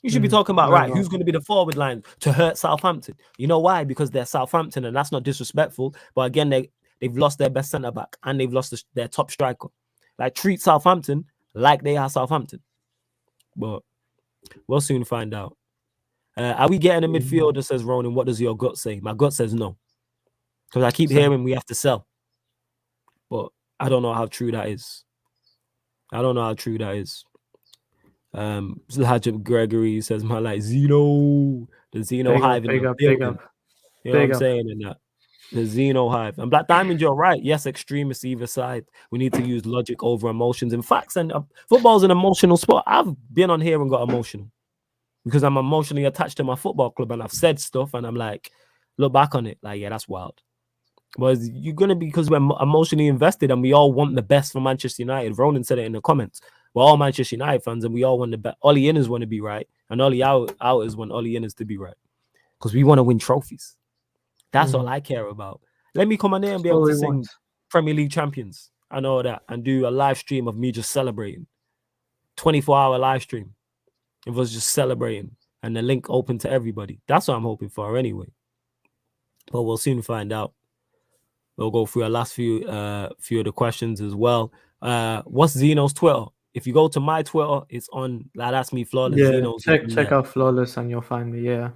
You should be talking about, who's going to be the forward line to hurt Southampton? You know why? Because they're Southampton, and that's not disrespectful. But again, they've lost their best centre-back, and they've lost their top striker. Like, treat Southampton like they are Southampton. But we'll soon find out. Are we getting a midfielder, says Ronan? What does your gut say? My gut says no. Because I keep hearing we have to sell. But I don't know how true that is. Hajib Gregory says, man, like Zeno, the Zeno hive in the building. You know what I'm saying? And that the Zeno hive. And Black Diamond, you're right. Yes, extremists either side. We need to use logic over emotions and facts. And football's an emotional sport. I've been on here and got emotional because I'm emotionally attached to my football club, and I've said stuff, and I'm like, look back on it, like, yeah, that's wild. But you're gonna be, because we're emotionally invested, and we all want the best for Manchester United. Ronan said it in the comments. We're all Manchester United fans, and we all want the best. Ollie inners want to be right, and Ollie outers want Ollie inners to be right, because we want to win trophies. That's all I care about. Let me come on there and be
All
able to
we
sing
want.
Premier League champions and all that, and do a live stream of me just celebrating. 24-hour live stream. It was just celebrating, and the link open to everybody. That's what I'm hoping for anyway. But we'll soon find out. We'll go through our last few of the questions as well. What's Zeno's Twitter? If you go to my Twitter, it's on. That's me, Flawless.
Yeah,
Zeno's
check out Flawless and you'll find me.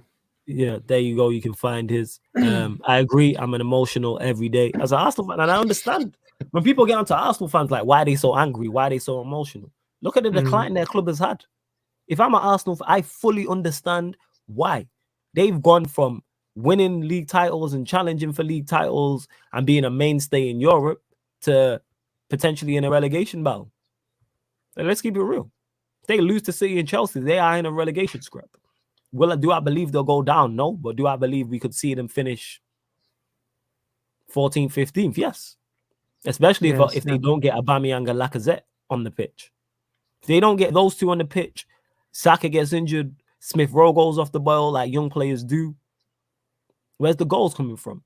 Yeah, there you go. You can find his. I agree. I'm an emotional every day as an Arsenal fan, and I understand when people get onto Arsenal fans, like, why are they so angry? Why are they so emotional? Look at the decline their club has had. If I'm an Arsenal fan, I fully understand why. They've gone from winning league titles and challenging for league titles and being a mainstay in Europe to potentially in a relegation battle. And let's keep it real. If they lose to City and Chelsea, they are in a relegation scrap. Do I believe they'll go down? No. But do I believe we could see them finish 14th, 15th? Yes. Especially if they don't get Aubameyang and Lacazette on the pitch. If they don't get those two on the pitch, Saka gets injured, Smith Rowe goes off the ball like young players do. Where's the goals coming from?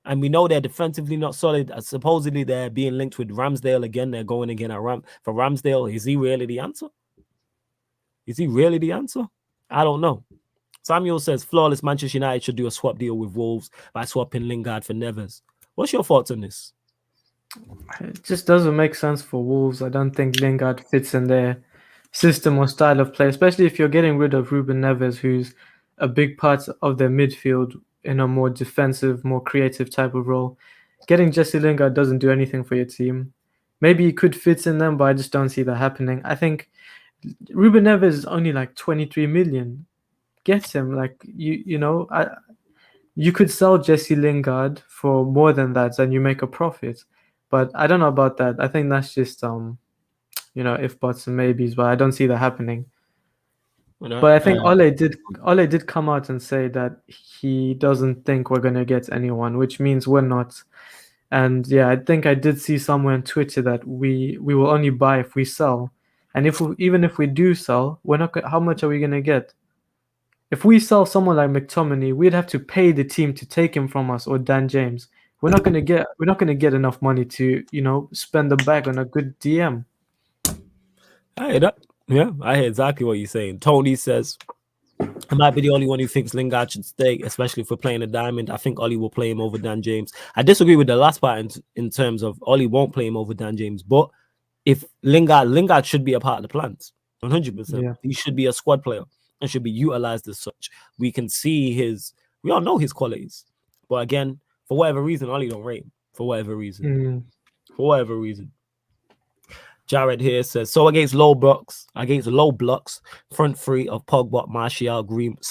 And we know they're defensively not solid. Supposedly they're being linked with Ramsdale again. They're going again for Ramsdale. Is he really the answer? Is he really the answer? I don't know. Samuel says, flawless Manchester United should do a swap deal with Wolves by swapping Lingard for Neves. What's your thoughts on this?
It just doesn't make sense for Wolves. I don't think Lingard fits in their system or style of play, especially if you're getting rid of Ruben Neves, who's a big part of their midfield in a more defensive, more creative type of role. Getting Jesse Lingard doesn't do anything for your team. Maybe he could fit in them, but I just don't see that happening. I think Ruben Neves is only like 23 million. Get him. Like, you could sell Jesse Lingard for more than that and you make a profit. But I don't know about that. I think that's just if buts and maybes, but I don't see that happening. But I think Ollie did come out and say that he doesn't think we're gonna get anyone, which means we're not. And yeah, I think I did see somewhere on Twitter that we will only buy if we sell. And even if we do sell, we're not. How much are we gonna get? If we sell someone like McTominay, we'd have to pay the team to take him from us, or Dan James. We're not gonna get enough money to spend the bag on a good DM.
I hear that. Yeah, I hear exactly what you're saying. Tony says, I might be the only one who thinks Lingard should stay, especially if we're playing a diamond. I think Ollie will play him over Dan James. I disagree with the last part in terms of Ollie won't play him over Dan James. But if Lingard should be a part of the plans, 100%.
Yeah.
He should be a squad player and should be utilized as such. We can see we all know his qualities. But again, for whatever reason, Ollie don't rate him. For whatever reason. For whatever reason. Jared here says, so against low blocks, front three of Pogba, Martial, Greenwood,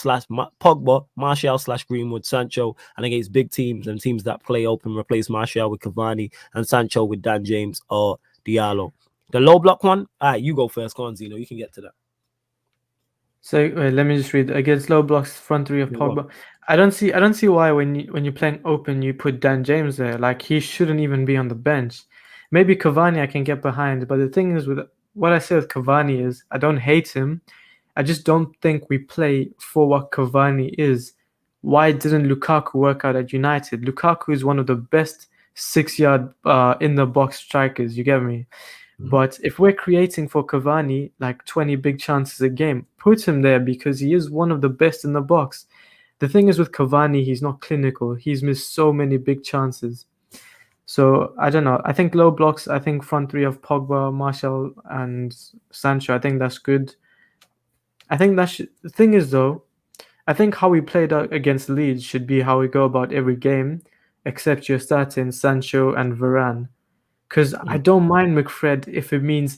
Sancho, and against big teams and teams that play open, replace Martial with Cavani and Sancho with Dan James or Diallo. The low block one, all right, you go first. Go on, Zeno. You can get to that.
So let me just read. Against low blocks, front three of Pogba. I don't see why when you're playing open you put Dan James there. Like, he shouldn't even be on the bench. Maybe Cavani I can get behind, but the thing is with what I say with Cavani is I don't hate him. I just don't think we play for what Cavani is. Why didn't Lukaku work out at United? Lukaku is one of the best 6-yard in the box strikers. You get me? But if we're creating for Cavani like 20 big chances a game, put him there because he is one of the best in the box. The thing is with Cavani, he's not clinical. He's missed so many big chances. So I don't know. I think low blocks. I think front three of Pogba, Martial, and Sancho. I think that's good. I think the thing is though, I think how we played out against Leeds should be how we go about every game, except you're starting Sancho and Varane. Because I don't mind McFred if it means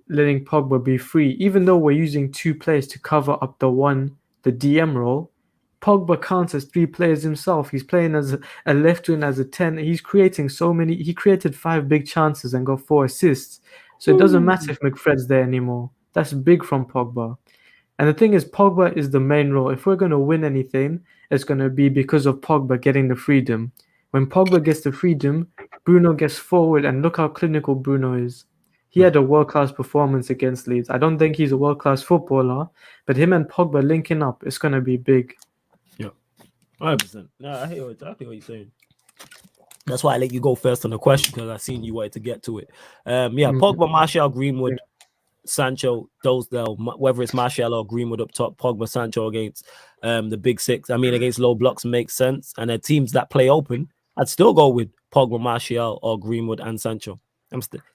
letting Pogba be free, even though we're using 2 players to cover up the DM role. Pogba counts as 3 players himself. He's playing as a left wing, as a 10. He's creating so many. He created 5 big chances and got 4 assists. So it doesn't matter if McFred's there anymore. That's big from Pogba. And the thing is, Pogba is the main role. If we're going to win anything, it's going to be because of Pogba getting the freedom. When Pogba gets the freedom, Bruno gets forward, and look how clinical Bruno is. He had a world-class performance against Leeds. I don't think he's a world-class footballer, but him and Pogba linking up, it's going to be big.
Yeah, 100%. No, I hear exactly what you're saying. That's why I let you go first on the question, because I seen you wanted to get to it. Pogba, Martial, Greenwood, Sancho, those whether it's Martial or Greenwood up top, Pogba, Sancho against the big six. I mean, against low blocks makes sense. And the teams that play open, I'd still go with Pogba, Martial, or Greenwood and Sancho.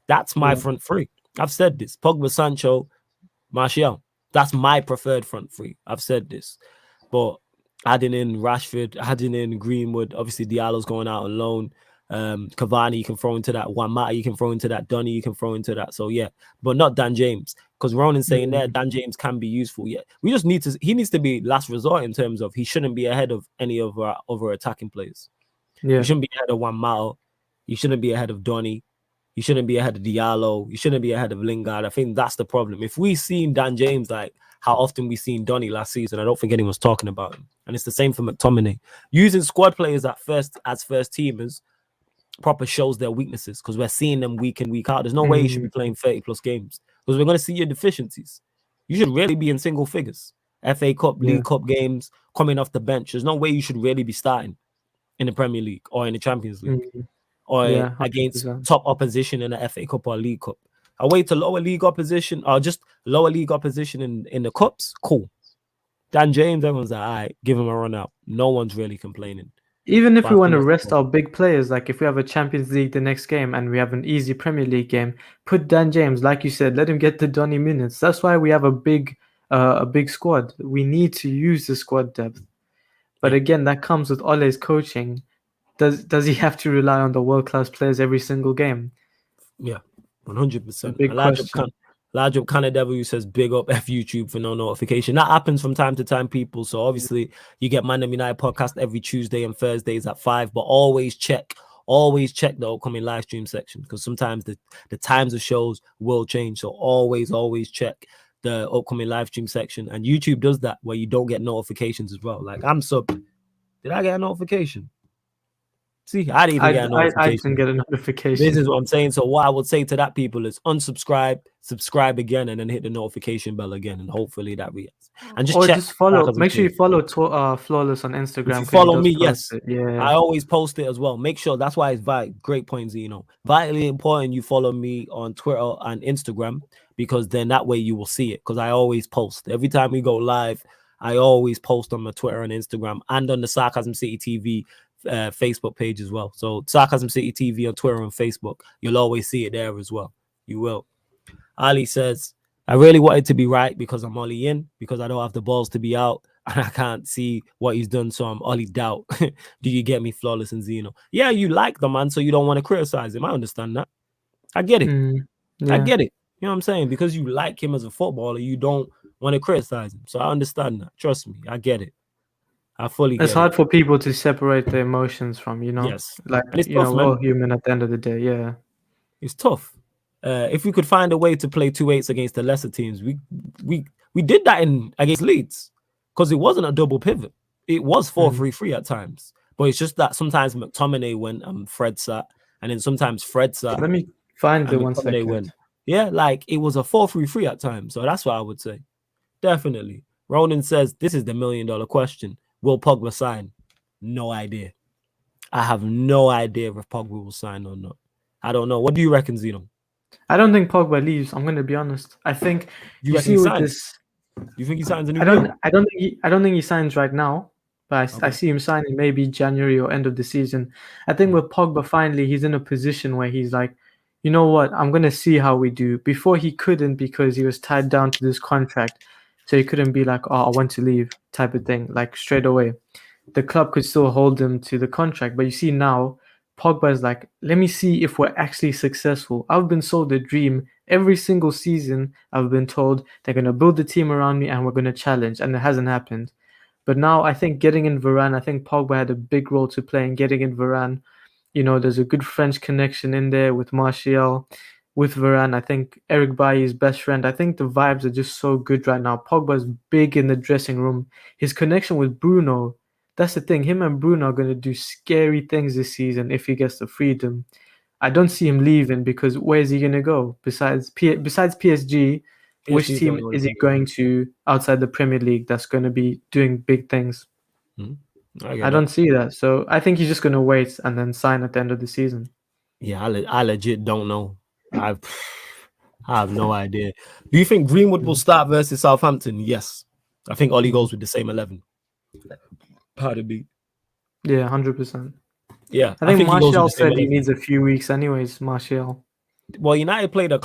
That's my front three. I've said this: Pogba, Sancho, Martial. That's my preferred front three. I've said this, but adding in Rashford, adding in Greenwood, obviously Diallo's going out on loan. Cavani you can throw into that. Juan Mata you can throw into that. Donny you can throw into that. So yeah, but not Dan James, because Ronan's saying there Dan James can be useful. Yeah, we just need to. He needs to be last resort in terms of he shouldn't be ahead of any of our other attacking players.
Yeah,
he shouldn't be ahead of Juan Mata. He shouldn't be ahead of Donny. You shouldn't be ahead of Diallo. You shouldn't be ahead of Lingard. I think that's the problem. If we seen Dan James like how often we seen Donny last season, I don't think anyone's talking about him. And it's the same for McTominay. Using squad players as first teamers proper shows their weaknesses, because we're seeing them week in, week out. There's no way you should be playing 30 plus games, because we're going to see your deficiencies. You should really be in single figures. FA Cup, League Cup games, coming off the bench. There's no way you should really be starting in the Premier League or in the Champions League. Or against top opposition in the FA Cup or League Cup. Away to lower league opposition or just lower league opposition in the cups, cool. Dan James, everyone's like, all right, give him a run out. No one's really complaining.
Even if we want to rest our big players, like if we have a Champions League the next game and we have an easy Premier League game, put Dan James, like you said, let him get the Donny minutes. That's why we have a big squad. We need to use the squad depth. But again, that comes with Ole's coaching. Does he have to rely on the world-class players every single game?
Yeah, 100%. Large up Kind of Devil says, big up F YouTube for no notification. That happens from time to time, people. So obviously you get ManDem United podcast every Tuesday and Thursdays at 5, but always check the upcoming live stream section, because sometimes the times of shows will change. So always check the upcoming live stream section. And YouTube does that where you don't get notifications as well. Like I'm sub. Did I get a notification? See, I didn't even get a notification.
I didn't get a notification.
This is what I'm saying. So what I would say to that people is unsubscribe, subscribe again, and then hit the notification bell again, and hopefully that reacts. And just
follow. Make sure you follow Flawless on Instagram.
If you follow me, yes. Yeah. I always post it as well. Make sure, that's why it's great points, vitally important you follow me on Twitter and Instagram, because then that way you will see it, because I always post. Every time we go live, I always post on my Twitter and Instagram and on the Sarcasm City TV Facebook page as well. So Sarcasm City TV on Twitter and Facebook, you'll always see it there as well. You will. Ali says, I really wanted to be right because I'm Ollie in, because I don't have the balls to be out and I can't see what he's done, so I'm Ollie doubt. Do you get me, Flawless and Zeno? Yeah, you like the man, so you don't want to criticize him. I understand that. I get it. I get it. You know what I'm saying? Because you like him as a footballer, you don't want to criticize him. So I understand that. Trust me, I get it. I fully get it.
It's hard for people to separate their emotions from,
Yes.
like, we're all human at the end of the day. Yeah.
It's tough. If we could find a way to play 2-8s against the lesser teams, we did that against Leeds, because it wasn't a double pivot. It was 4-3-3 at times. But it's just that sometimes McTominay went and Fred sat, and then sometimes Fred sat.
Let me find the 1 second.
Went. Yeah, like it was a 4-3-3 at times. So that's what I would say. Definitely. Ronan says, this is the $1 million question. Will Pogba sign? No idea. I have no idea if Pogba will sign or not. I don't know. What do you reckon, Zeno?
I don't think Pogba leaves. I'm going to be honest. I think you see with this.
You think he signs a new deal?
I don't think he signs right now, but I see him signing maybe January or end of the season. I think with Pogba, finally, he's in a position where he's like, you know what? I'm going to see how we do. Before he couldn't, because he was tied down to this contract. So he couldn't be like, oh, I want to leave type of thing, like straight away. The club could still hold him to the contract. But you see now, Pogba is like, let me see if we're actually successful. I've been sold a dream. Every single season, I've been told they're going to build the team around me and we're going to challenge. And it hasn't happened. But now I think getting in Varane, I think Pogba had a big role to play in getting in Varane. There's a good French connection in there with Martial. With Varane, I think Eric Bailly's best friend. I think the vibes are just so good right now. Pogba's big in the dressing room. His connection with Bruno, that's the thing. Him and Bruno are going to do scary things this season if he gets the freedom. I don't see him leaving, because where's he going to go? Besides PSG, which team is he going to outside the Premier League that's going to be doing big things? I don't see that. So I think he's just going to wait and then sign at the end of the season.
Yeah, I legit don't know. I have no idea. Do you think Greenwood will start versus Southampton? Yes. I think Ollie goes with the same 11. Pardon me.
Yeah, 100%.
Yeah,
I think
he goes with
Martial
the same
said he
11.
needs a few weeks anyways, Martial.
Well, United played a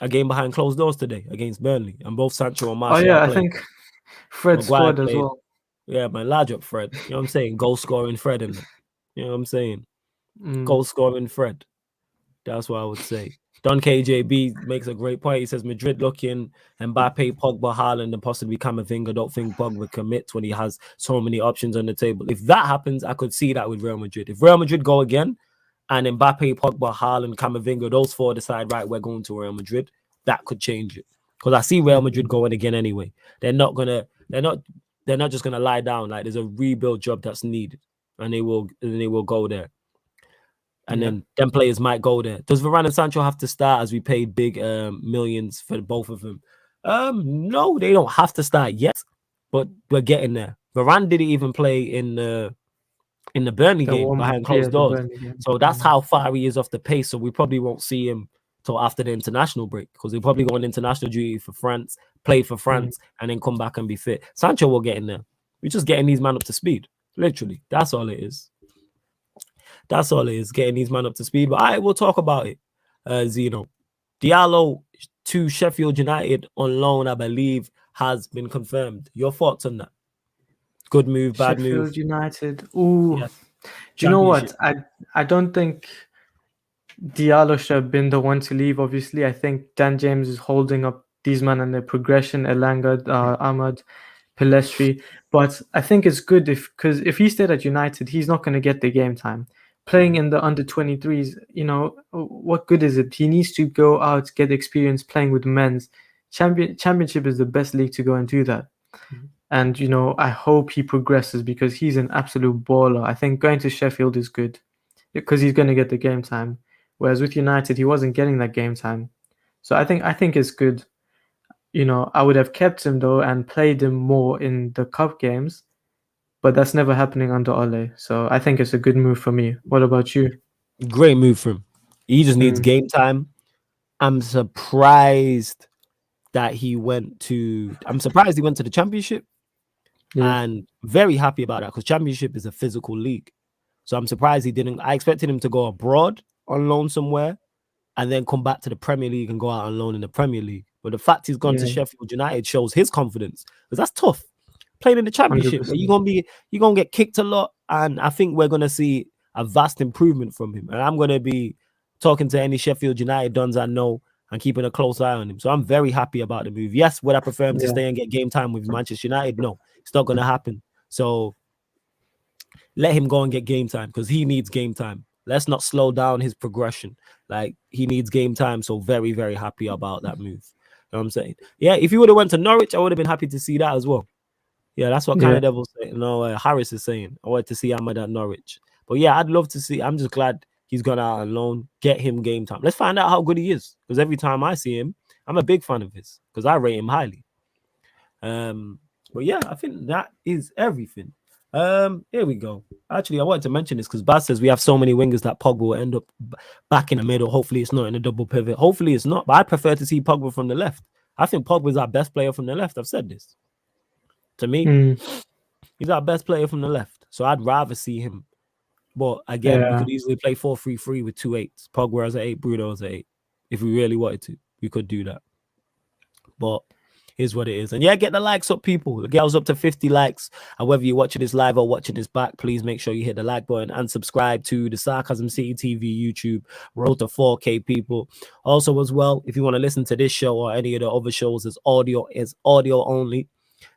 game behind closed doors today against Burnley, and both Sancho and
Oh
Martial
yeah, I
played.
think Fred
Maguire
scored as
played.
well.
Yeah, man, large up Fred. You know what I'm saying? Goal scoring Fred in that. You know what I'm saying? Goal scoring Fred. That's what I would say. Don KJB makes a great point. He says Madrid looking, Mbappe, Pogba, Haaland, and possibly Camavinga. Don't think Pogba commits when he has so many options on the table. If that happens, I could see that with Real Madrid. If Real Madrid go again, and Mbappe, Pogba, Haaland, Camavinga, those four decide, right, we're going to Real Madrid, that could change it. Because I see Real Madrid going again anyway. They're not just gonna lie down. Like there's a rebuild job that's needed, and they will go there. And then them players might go there. Does Varane and Sancho have to start as we paid big millions for both of them? No, they don't have to start yet, but we're getting there. Varane didn't even play in the Burnley game behind closed doors. So that's how far he is off the pace. So we probably won't see him till after the international break, because he'll probably go on international duty for France, play for France, and then come back and be fit. Sancho will get in there. We're just getting these men up to speed. Literally. That's all it is. That's all it is, getting these men up to speed. But I will talk about it, Zeno. Diallo to Sheffield United on loan, I believe, has been confirmed. Your thoughts on that? Good move, bad move?
Sheffield United. Ooh.
Yeah.
Do you know what? I don't think Diallo should have been the one to leave, obviously. I think Dan James is holding up these men and their progression, Elanga, Ahmad, Pelestri. But I think it's good because if he stayed at United, he's not going to get the game time. Playing in the under 23s, what good is it? He needs to go out, get experience playing with men's. Championship is the best league to go and do that. And, I hope he progresses because he's an absolute baller. I think going to Sheffield is good because he's going to get the game time. Whereas with United, he wasn't getting that game time. So I think it's good. I would have kept him though and played him more in the cup games, but that's never happening under Ollie. So I think it's a good move for me. What about you?
Great move for him. He just needs game time. I'm surprised he went to the Championship. Yeah. And very happy about that because Championship is a physical league. So I'm surprised he didn't. I expected him to go abroad on loan somewhere and then come back to the Premier League and go out on loan in the Premier League. But the fact he's gone to Sheffield United shows his confidence, because that's tough. Playing in the Championship, you're gonna get kicked a lot, and I think we're gonna see a vast improvement from him. And I'm gonna be talking to any Sheffield United dons I know and keeping a close eye on him. So I'm very happy about the move. Yes, would I prefer him to stay and get game time with Manchester United? No, it's not gonna happen. So let him go and get game time because he needs game time. Let's not slow down his progression. Like, he needs game time. So very, very happy about that move. You know what I'm saying? Yeah, if he would have went to Norwich, I would have been happy to see that as well. Yeah, that's what kind of Devil's saying. No, Harris is saying. I wanted to see Ahmad at Norwich. But yeah, I'd love to see. I'm just glad he's gone out on loan. Get him game time. Let's find out how good he is. Because every time I see him, I'm a big fan of his. Because I rate him highly. But yeah, I think that is everything. Here we go. Actually, I wanted to mention this because Baz says we have so many wingers that Pogba will end up back in the middle. Hopefully it's not in a double pivot. Hopefully it's not, but I prefer to see Pogba from the left. I think Pogba is our best player from the left. I've said this. To me, he's our best player from the left. So I'd rather see him. But again, we could easily play 4-3-3 with 2 8s. Pogba as an 8, Bruno as an 8. If we really wanted to, we could do that. But is what it is. And yeah, get the likes up, people. The girl's up to 50 likes. And whether you're watching this live or watching this back, please make sure you hit the like button and subscribe to the Sarcasm City TV YouTube. Road to 4K, people. Also, as well, if you want to listen to this show or any of the other shows, it's audio only.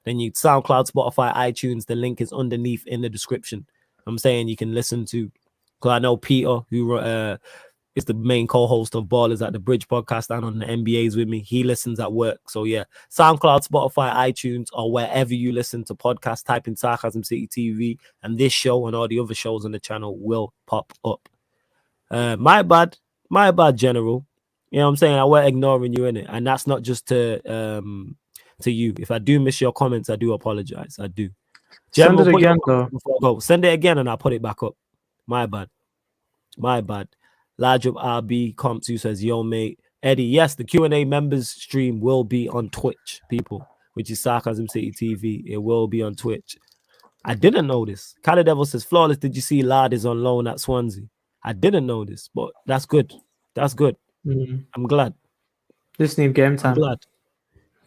Then you SoundCloud, Spotify, iTunes. The link is underneath in the description. I'm saying you can listen to, because I know Peter, who is the main co-host of Ballers at the Bridge podcast and on the NBAs with me. He listens at work. So yeah, SoundCloud, Spotify, iTunes, or wherever you listen to podcasts, type in Sarcasm City TV, and this show and all the other shows on the channel will pop up. My bad, General. You know what I'm saying? I weren't ignoring you in it, and that's not just to you. If I do miss your comments, I do apologize. I do.
Send
General,
it
put your
again though.
before I go. Send it again and I'll put it back up. My bad. Large up RB Comps who says, yo, mate. Eddie, yes, the Q&A members stream will be on Twitch, people, which is Sarcasm City TV. It will be on Twitch. I didn't know this. Cali Devil says, Flawless, did you see Lard is on loan at Swansea? I didn't know this, but that's good. That's good. I'm glad.
Just need game
I'm
time.
glad.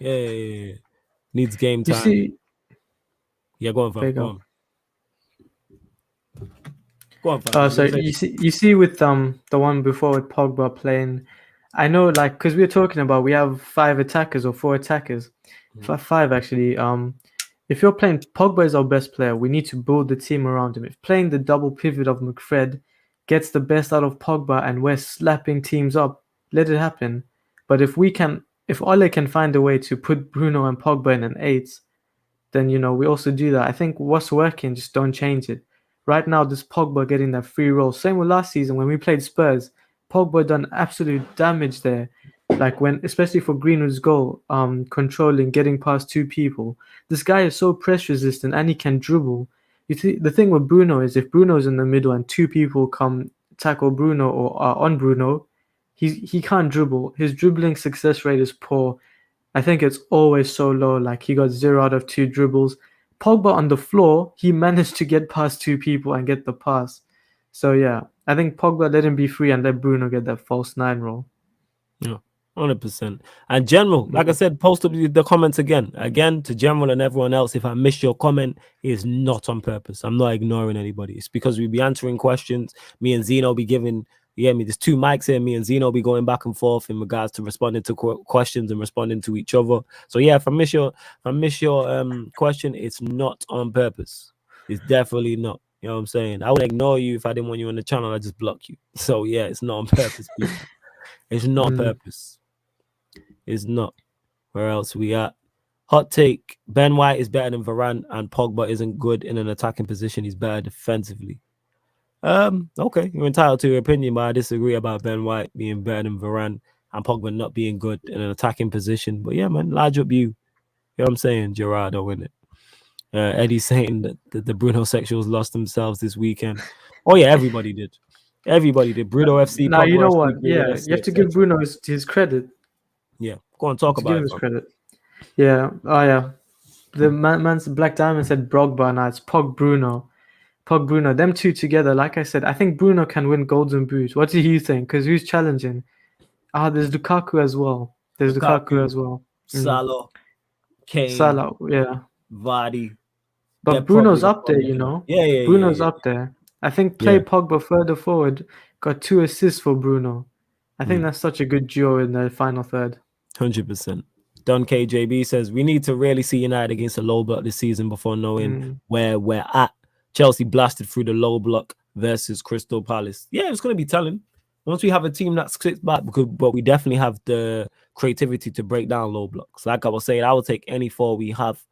Yeah. Needs game
You
time.
see,
yeah, go on, fam.
there you
Go
go.
on. Go on, fam.
So you see with the one before with Pogba playing, I know like because we were talking about we have 5 attackers or 4 attackers, five actually. If you're playing Pogba is our best player, we need to build the team around him. If playing the double pivot of McFred gets the best out of Pogba and we're slapping teams up, let it happen. But if Ole can find a way to put Bruno and Pogba in an 8, then we also do that. I think what's working, just don't change it. Right now, this Pogba getting that free roll. Same with last season when we played Spurs. Pogba done absolute damage there. Like especially for Greenwood's goal, controlling, getting past 2 people. This guy is so press resistant and he can dribble. The thing with Bruno is if Bruno's in the middle and 2 people come tackle Bruno or are on Bruno, he can't dribble. His dribbling success rate is poor. I think it's always so low. Like he got 0 out of 2 dribbles. Pogba on the floor, he managed to get past 2 people and get the pass. So yeah, I think Pogba let him be free and let Bruno get that false 9 role.
Yeah, 100%. And General, like I said, post up the comments again. Again, to General and everyone else, if I missed your comment, it's not on purpose. I'm not ignoring anybody. It's because we'll be answering questions. Me and Zeno be giving, there's 2 mics here. Me and Zeno be going back and forth in regards to responding to questions and responding to each other. So yeah, if I miss your question, it's not on purpose. It's definitely not. You know what I'm saying? I would ignore you if I didn't want you on the channel. I just block you. So yeah, it's not on purpose, people. It's not on purpose. It's not. Where else we at? Hot take. Ben White is better than Varane and Pogba isn't good in an attacking position. He's better defensively. Okay, you're entitled to your opinion, but I disagree about Ben White being better than Varane and Pogba not being good in an attacking position. But yeah, man, large up you. You know what I'm saying? Gerardo, win it. Eddie's saying that the Bruno sexuals lost themselves this weekend. Oh yeah, everybody did. Everybody did. Bruno FC,
now
Pogba
you know
FC,
what?
Bruno
Yeah,
FC,
you have to give Bruno his credit.
Yeah, go on, talk about
it. Give him his credit. Yeah. Oh yeah. The man's Black Diamond said Pogba, now it's Bruno. Them 2 together. Like I said, I think Bruno can win Golden Boot. What do you think? Because who's challenging? There's Lukaku as well.
Salah, Kane,
Salah, yeah.
Vardy.
But Bruno's up there,
Yeah.
Bruno's up there. I think play Pogba further forward. Got 2 assists for Bruno. I think that's such a good duo in the final third.
100%. Don KJB says we need to really see United against a low block this season before knowing where we're at. Chelsea blasted through the low block versus Crystal Palace. Yeah, it's going to be telling. Once we have a team that sits back, but we definitely have the creativity to break down low blocks. Like I was saying, I will take any 4 we have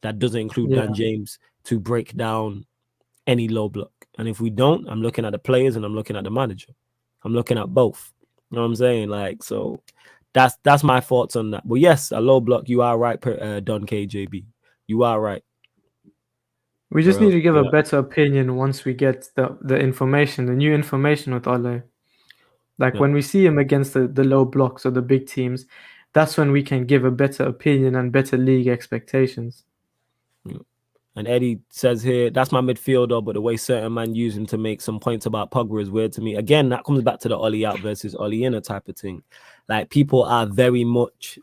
that doesn't include Dan James to break down any low block. And if we don't, I'm looking at the players and I'm looking at the manager. I'm looking at both. You know what I'm saying? Like, so that's my thoughts on that. But yes, a low block, you are right, Don KJB. You are right.
We just need to give a better opinion once we get the information, the new information with Ollie. Like when we see him against the low blocks or the big teams, that's when we can give a better opinion and better league expectations.
And Eddie says here, that's my midfielder, but the way certain man use him to make some points about Pogba is weird to me. Again, that comes back to the Ollie out versus Ollie in a type of thing. Like people are very much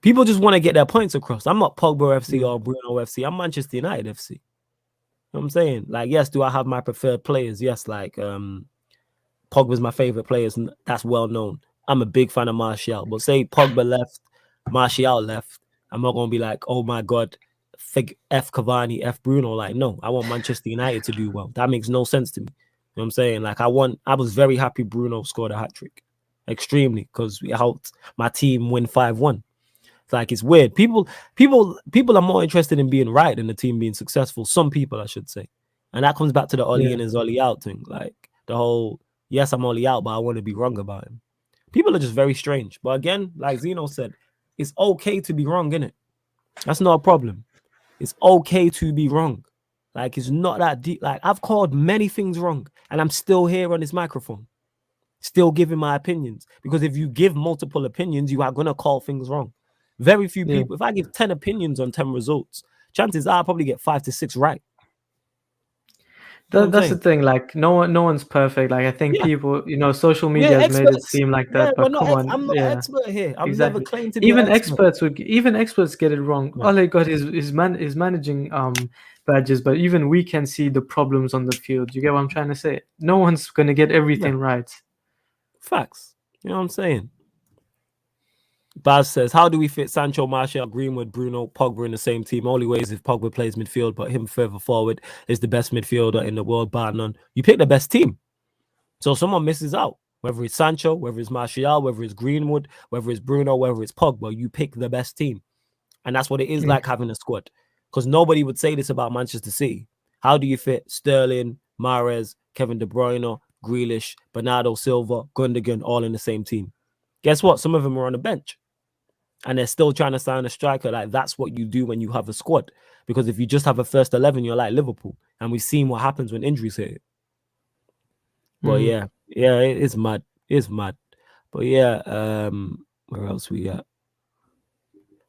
people just want to get their points across. I'm not Pogba FC or Bruno FC. I'm Manchester United FC. You know what I'm saying? Like, yes, do I have my preferred players? Yes, like Pogba's my favorite players, and that's well known. I'm a big fan of Martial, but say Pogba left, Martial left, I'm not gonna be like, oh my god, F Cavani, F Bruno. Like, no, I want Manchester United to do well. That makes no sense to me. You know what I'm saying? Like, I was very happy Bruno scored a hat-trick. Extremely, because we helped my team win 5-1. It's like, it's weird. People are more interested in being right than the team being successful. Some people, I should say. And that comes back to the Ollie in his Ollie out thing. Like, the whole, yes, I'm Ollie out, but I want to be wrong about him. People are just very strange. But again, like Zeno said, it's okay to be wrong, innit? That's not a problem. It's okay to be wrong. Like, it's not that deep. Like, I've called many things wrong, and I'm still here on this microphone, still giving my opinions. Because if you give multiple opinions, you are gonna call things wrong. Very few people. If I give 10 opinions on 10 results, chances are I'll probably get 5 to 6 right.
That's the thing. Like, no one's perfect. Like, I think people, social media has made it seem like that. But come on,
I'm not an expert here. I'm never
exactly.
claimed to be an expert.
Even experts get it wrong.
Yeah.
Ollie got his managing badges, but even we can see the problems on the field. You get what I'm trying to say? No one's gonna get everything right.
Facts. You know what I'm saying? Baz says, how do we fit Sancho, Martial, Greenwood, Bruno, Pogba in the same team? Only way is if Pogba plays midfield, but him further forward is the best midfielder in the world, bar none. You pick the best team. So someone misses out. Whether it's Sancho, whether it's Martial, whether it's Greenwood, whether it's Bruno, whether it's Pogba, you pick the best team. And that's what it is like having a squad. Because nobody would say this about Manchester City. How do you fit Sterling, Mahrez, Kevin De Bruyne, Grealish, Bernardo Silva, Gundogan, all in the same team? Guess what? Some of them are on the bench. And they're still trying to sign a striker. Like, that's what you do when you have a squad. Because if you just have a first 11, you're like Liverpool. And we've seen what happens when injuries hit. But yeah, it's mad. It's mad. But yeah, where else we at?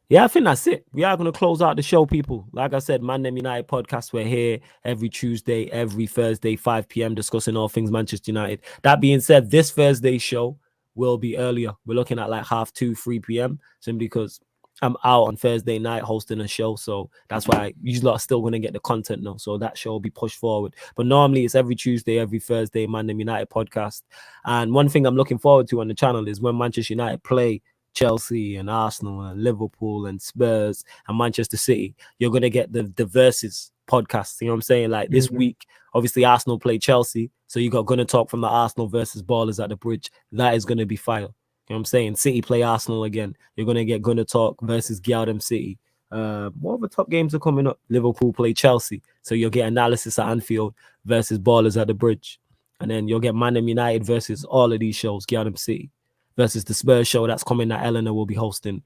Yeah, I think that's it. We are going to close out the show, people. Like I said, ManDem United podcast. We're here every Tuesday, every Thursday, 5 p.m. discussing all things Manchester United. That being said, this Thursday show will be earlier. We're looking at like 2:30, 3 p.m. simply because I'm out on Thursday night hosting a show. So that's why you lot are still going to get the content now. So that show will be pushed forward. But normally it's every Tuesday, every Thursday, ManDem United podcast. And one thing I'm looking forward to on the channel is when Manchester United play Chelsea and Arsenal and Liverpool and Spurs and Manchester City, you're going to get the versus podcast. You know what I'm saying? Like this week, obviously Arsenal play Chelsea. So you got Gonna Talk from the Arsenal versus Ballers at the Bridge. That is going to be fire. You know what I'm saying? City play Arsenal again. You're going to get Gonna Talk versus Gyaldem City. What other top games are coming up? Liverpool play Chelsea. So you'll get analysis at Anfield versus Ballers at the Bridge. And then you'll get ManDem United versus all of these shows, Gyaldem City versus the Spurs show that's coming that Eleanor will be hosting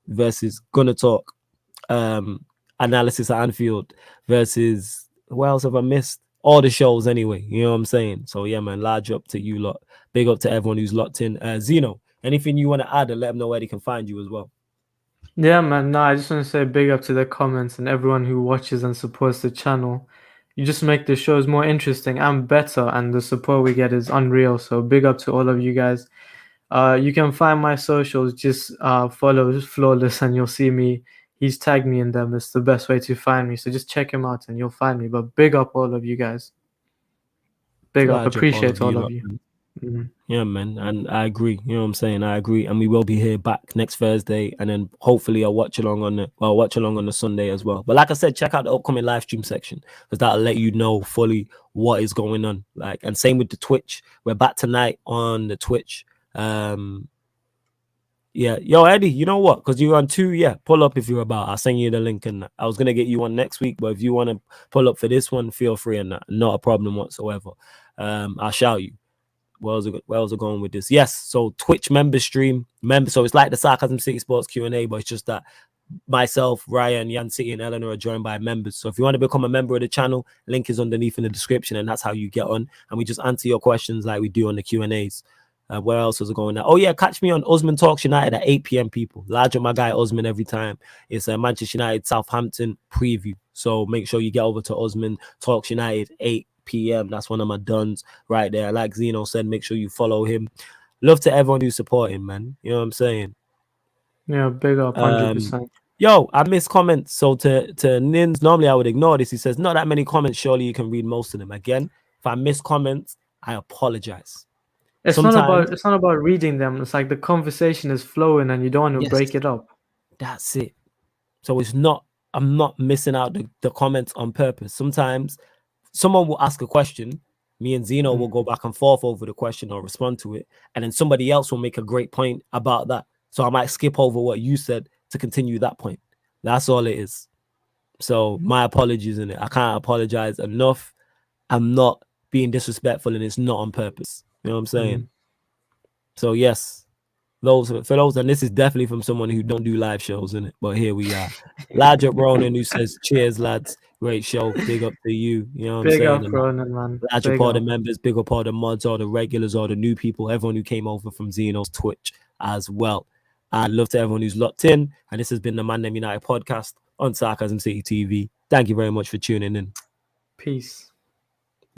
versus Gonna Talk analysis at Anfield versus what else have I missed? All the shows anyway, you know what I'm saying? So yeah, man, large up to you lot. Big up to everyone who's locked in. Zeno, anything you want to add and let them know where they can find you as well?
Yeah, man. No, I just want to say big up to the comments and everyone who watches and supports the channel. You just make the shows more interesting and better, and the support we get is unreal. So big up to all of you guys. You can find my socials, just follow Flawless and you'll see me. He's tagged me in them. It's the best way to find me. So just check him out and you'll find me. But big up all of you guys. Big up. Appreciate all of you.
Yeah, man. And I agree. You know what I'm saying? I agree. And we will be here back next Thursday. And then hopefully I'll watch along on the Sunday as well. But like I said, check out the upcoming live stream section because that'll let you know fully what is going on. Like, and same with the Twitch. We're back tonight on the Twitch. Yeah, yo, Eddie, you know what? Because you're on 2, pull up if you're about. I'll send you the link, and I was gonna get you on next week, but if you want to pull up for this one, feel free, and not a problem whatsoever. I'll shout you. Where was I going with this? Yes, so Twitch member stream, so it's like the Sarcasm City Sports Q&A, but it's just that myself, Ryan, Yan City, and Eleanor are joined by members. So if you want to become a member of the channel, link is underneath in the description, and that's how you get on. And we just answer your questions like we do on the Q&As. Where else was it going now? Oh yeah, catch me on Usman Talks United at 8 p.m. people. Large up my guy Usman every time. It's a Manchester United Southampton preview. So make sure you get over to Usman Talks United 8 p.m. That's one of my duns right there. Like Zeno said, make sure you follow him. Love to everyone who's supporting, man. You know what I'm saying?
Yeah, big up, 100%.
Yo, I missed comments. So to Nins, normally I would ignore this. He says, not that many comments. Surely you can read most of them. Again, if I miss comments, I apologize.
It's not about reading them. It's like the conversation is flowing and you don't want to break it up.
That's it. So I'm not missing out the comments on purpose. Sometimes someone will ask a question. Me and Zeno will go back and forth over the question or respond to it. And then somebody else will make a great point about that. So I might skip over what you said to continue that point. That's all it is. So my apologies in it. I can't apologize enough. I'm not being disrespectful and it's not on purpose. You know what I'm saying? So yes, and this is definitely from someone who don't do live shows, innit? But here we are. Large up Ronan, who says, cheers, lads. Great show. Big up to you. You know what I'm
Big
saying?
up, Ronan, man.
Large up
Big
all the
up.
members, big up all the mods, all the regulars, all the new people, everyone who came over from Xeno's Twitch as well. I'd love to everyone who's locked in. And this has been the ManDem United podcast on Sarcasm City TV. Thank you very much for tuning in.
Peace.